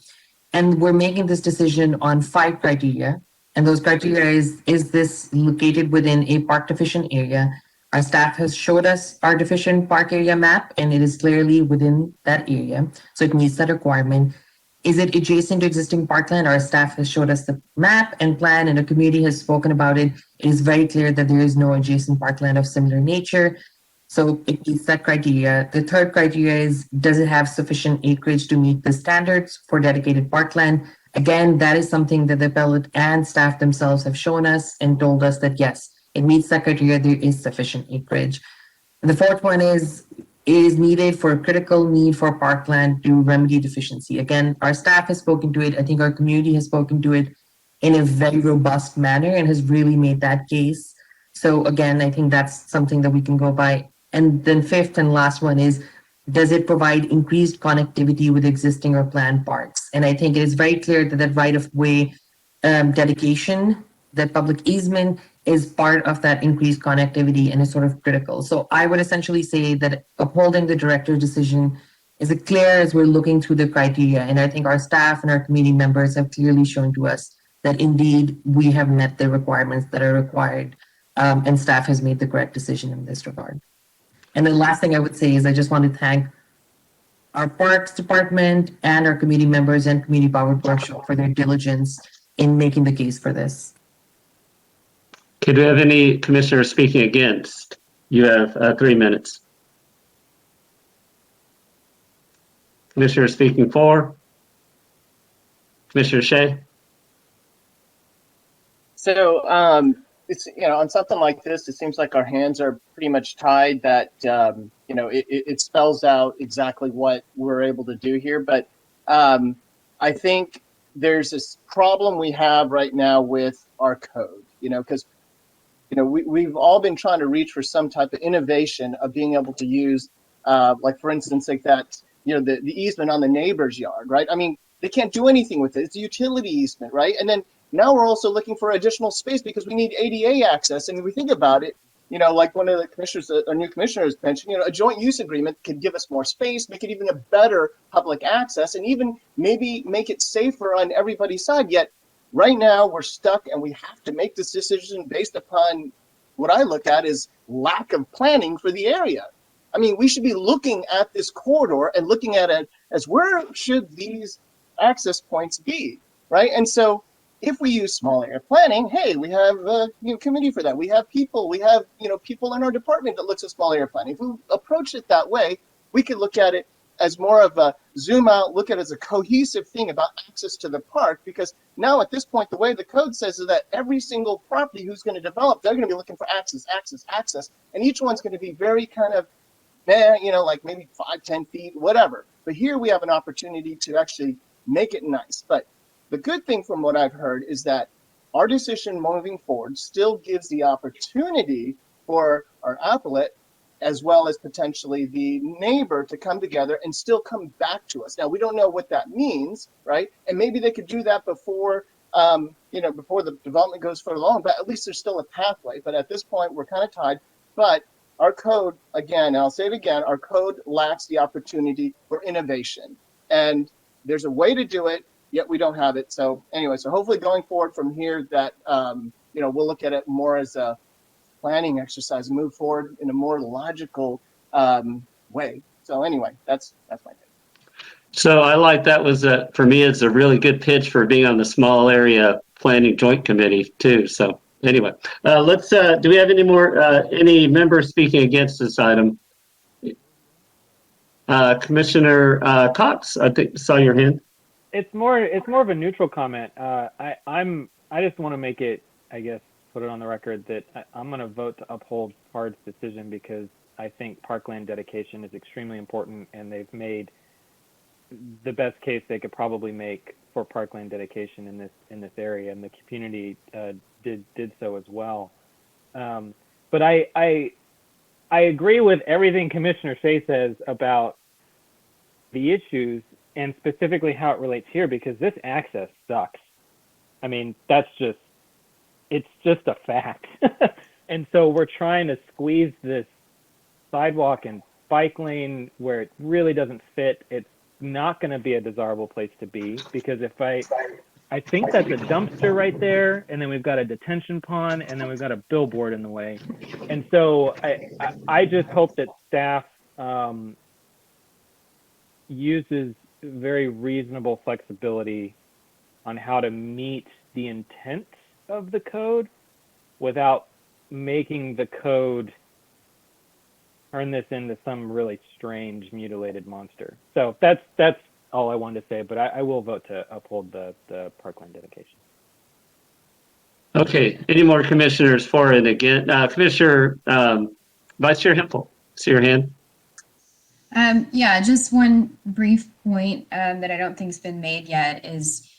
And we're making this decision on 5 criteria. And those criteria is this located within a park deficient area? Our staff has showed us our deficient park area map, and it is clearly within that area. So it meets that requirement. Is it adjacent to existing parkland? Our staff has showed us the map and plan, and the community has spoken about it. It is very clear that there is no adjacent parkland of similar nature. So it meets that criteria. The third criteria is, does it have sufficient acreage to meet the standards for dedicated parkland? Again, that is something that the appellate and staff themselves have shown us and told us that yes, it meets that criteria, there is sufficient acreage. And the fourth one is needed for a critical need for parkland to remedy deficiency. Again, our staff has spoken to it. I think our community has spoken to it in a very robust manner and has really made that case. So again, I think that's something that we can go by. And then fifth and last one is, does it provide increased connectivity with existing or planned parks? And I think it is very clear that that right of way dedication, that public easement is part of that increased connectivity and is sort of critical. So I would essentially say that upholding the director's decision is as clear as we're looking through the criteria. And I think our staff and our committee members have clearly shown to us that indeed we have met the requirements that are required, and staff has made the correct decision in this regard. And the last thing I would say is I just want to thank our Parks Department and our committee members and Community Powered Workshop for their diligence in making the case for this. Okay, do we have any commissioners speaking against? You have 3 minutes. Commissioner speaking for? Commissioner Shea? So, it's, on something like this, it seems like our hands are pretty much tied, that, it spells out exactly what we're able to do here. But I think there's this problem we have right now with our code, because, we've all been trying to reach for some type of innovation of being able to use, like, for instance, like that, the easement on the neighbor's yard, right? I mean, they can't do anything with it. It's a utility easement, right? And then now we're also looking for additional space because we need ADA access. And if we think about it, like one of the commissioners, our new commissioners mentioned, a joint use agreement could give us more space, make it even a better public access, and even maybe make it safer on everybody's side. Yet right now we're stuck and we have to make this decision based upon what I look at is lack of planning for the area. I mean, we should be looking at this corridor and looking at it as where should these access points be, right? And so if we use small area planning, hey, we have a committee for that. We have people people in our department that looks at small area planning. If we approach it that way, we could look at it as more of a zoom out, look at it as a cohesive thing about access to the park, because now at this point, the way the code says is that every single property who's going to develop, they're going to be looking for access, and each one's going to be very kind of, like maybe 5-10 feet, whatever. But here we have an opportunity to actually make it nice. But the good thing from what I've heard is that our decision moving forward still gives the opportunity for our appellate as well as potentially the neighbor to come together and still come back to us. Now, we don't know what that means, right? And maybe they could do that before, before the development goes further along, but at least there's still a pathway. But at this point, we're kind of tied. But our code, again, and I'll say it again, our code lacks the opportunity for innovation. And there's a way to do it, yet we don't have it. So anyway, so hopefully going forward from here that, we'll look at it more as a planning exercise and move forward in a more logical way. So anyway, that's my take. So I like that was for me, it's a really good pitch for being on the small area planning joint committee too. So anyway, let's, do we have any members speaking against this item? Commissioner Cox, I think saw your hand. It's more of a neutral comment. I just want to make it, I guess, put it on the record that I'm going to vote to uphold PARD's decision because I think parkland dedication is extremely important, and they've made the best case they could probably make for parkland dedication in this area, and the community did so as well. But I agree with everything Commissioner Shea says about the issues and specifically how it relates here, because this access sucks. I mean, it's just a fact. And so we're trying to squeeze this sidewalk and bike lane where it really doesn't fit. It's not going to be a desirable place to be, because if I think that's a dumpster right there, and then we've got a detention pond, and then we've got a billboard in the way. And so I just hope that staff uses very reasonable flexibility on how to meet the intent of the code without making the code turn this into some really strange mutilated monster. So that's all I wanted to say, but I will vote to uphold the parkland dedication. Okay, any more commissioners for it again? Commissioner Vice Chair Hempel, see your hand. Yeah, just one brief point that I don't think has been made yet is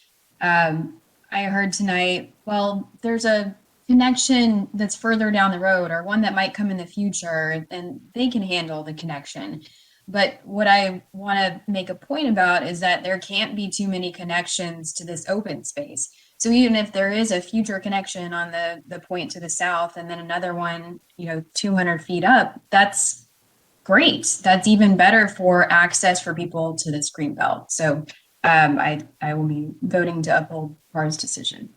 I heard tonight, well, there's a connection that's further down the road or one that might come in the future, and they can handle the connection. But what I want to make a point about is that there can't be too many connections to this open space. So even if there is a future connection on the point to the south and then another one, 200 feet up, that's great. That's even better for access for people to this green belt. So I will be voting to uphold PAR's decision.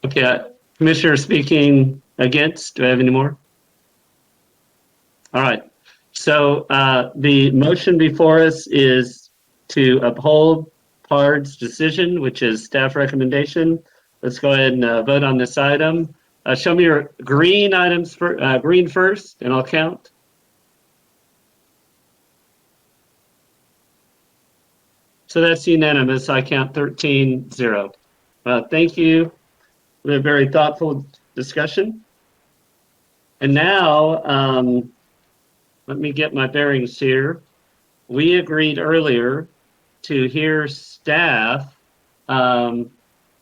Okay, Commissioner speaking against. Do I have any more? All right. So the motion before us is to uphold PAR's decision, which is staff recommendation. Let's go ahead and vote on this item. Show me your green items for green first, and I'll count. So that's unanimous. I count 13-0. Thank you. We had a very thoughtful discussion. And now, let me get my bearings here. We agreed earlier to hear staff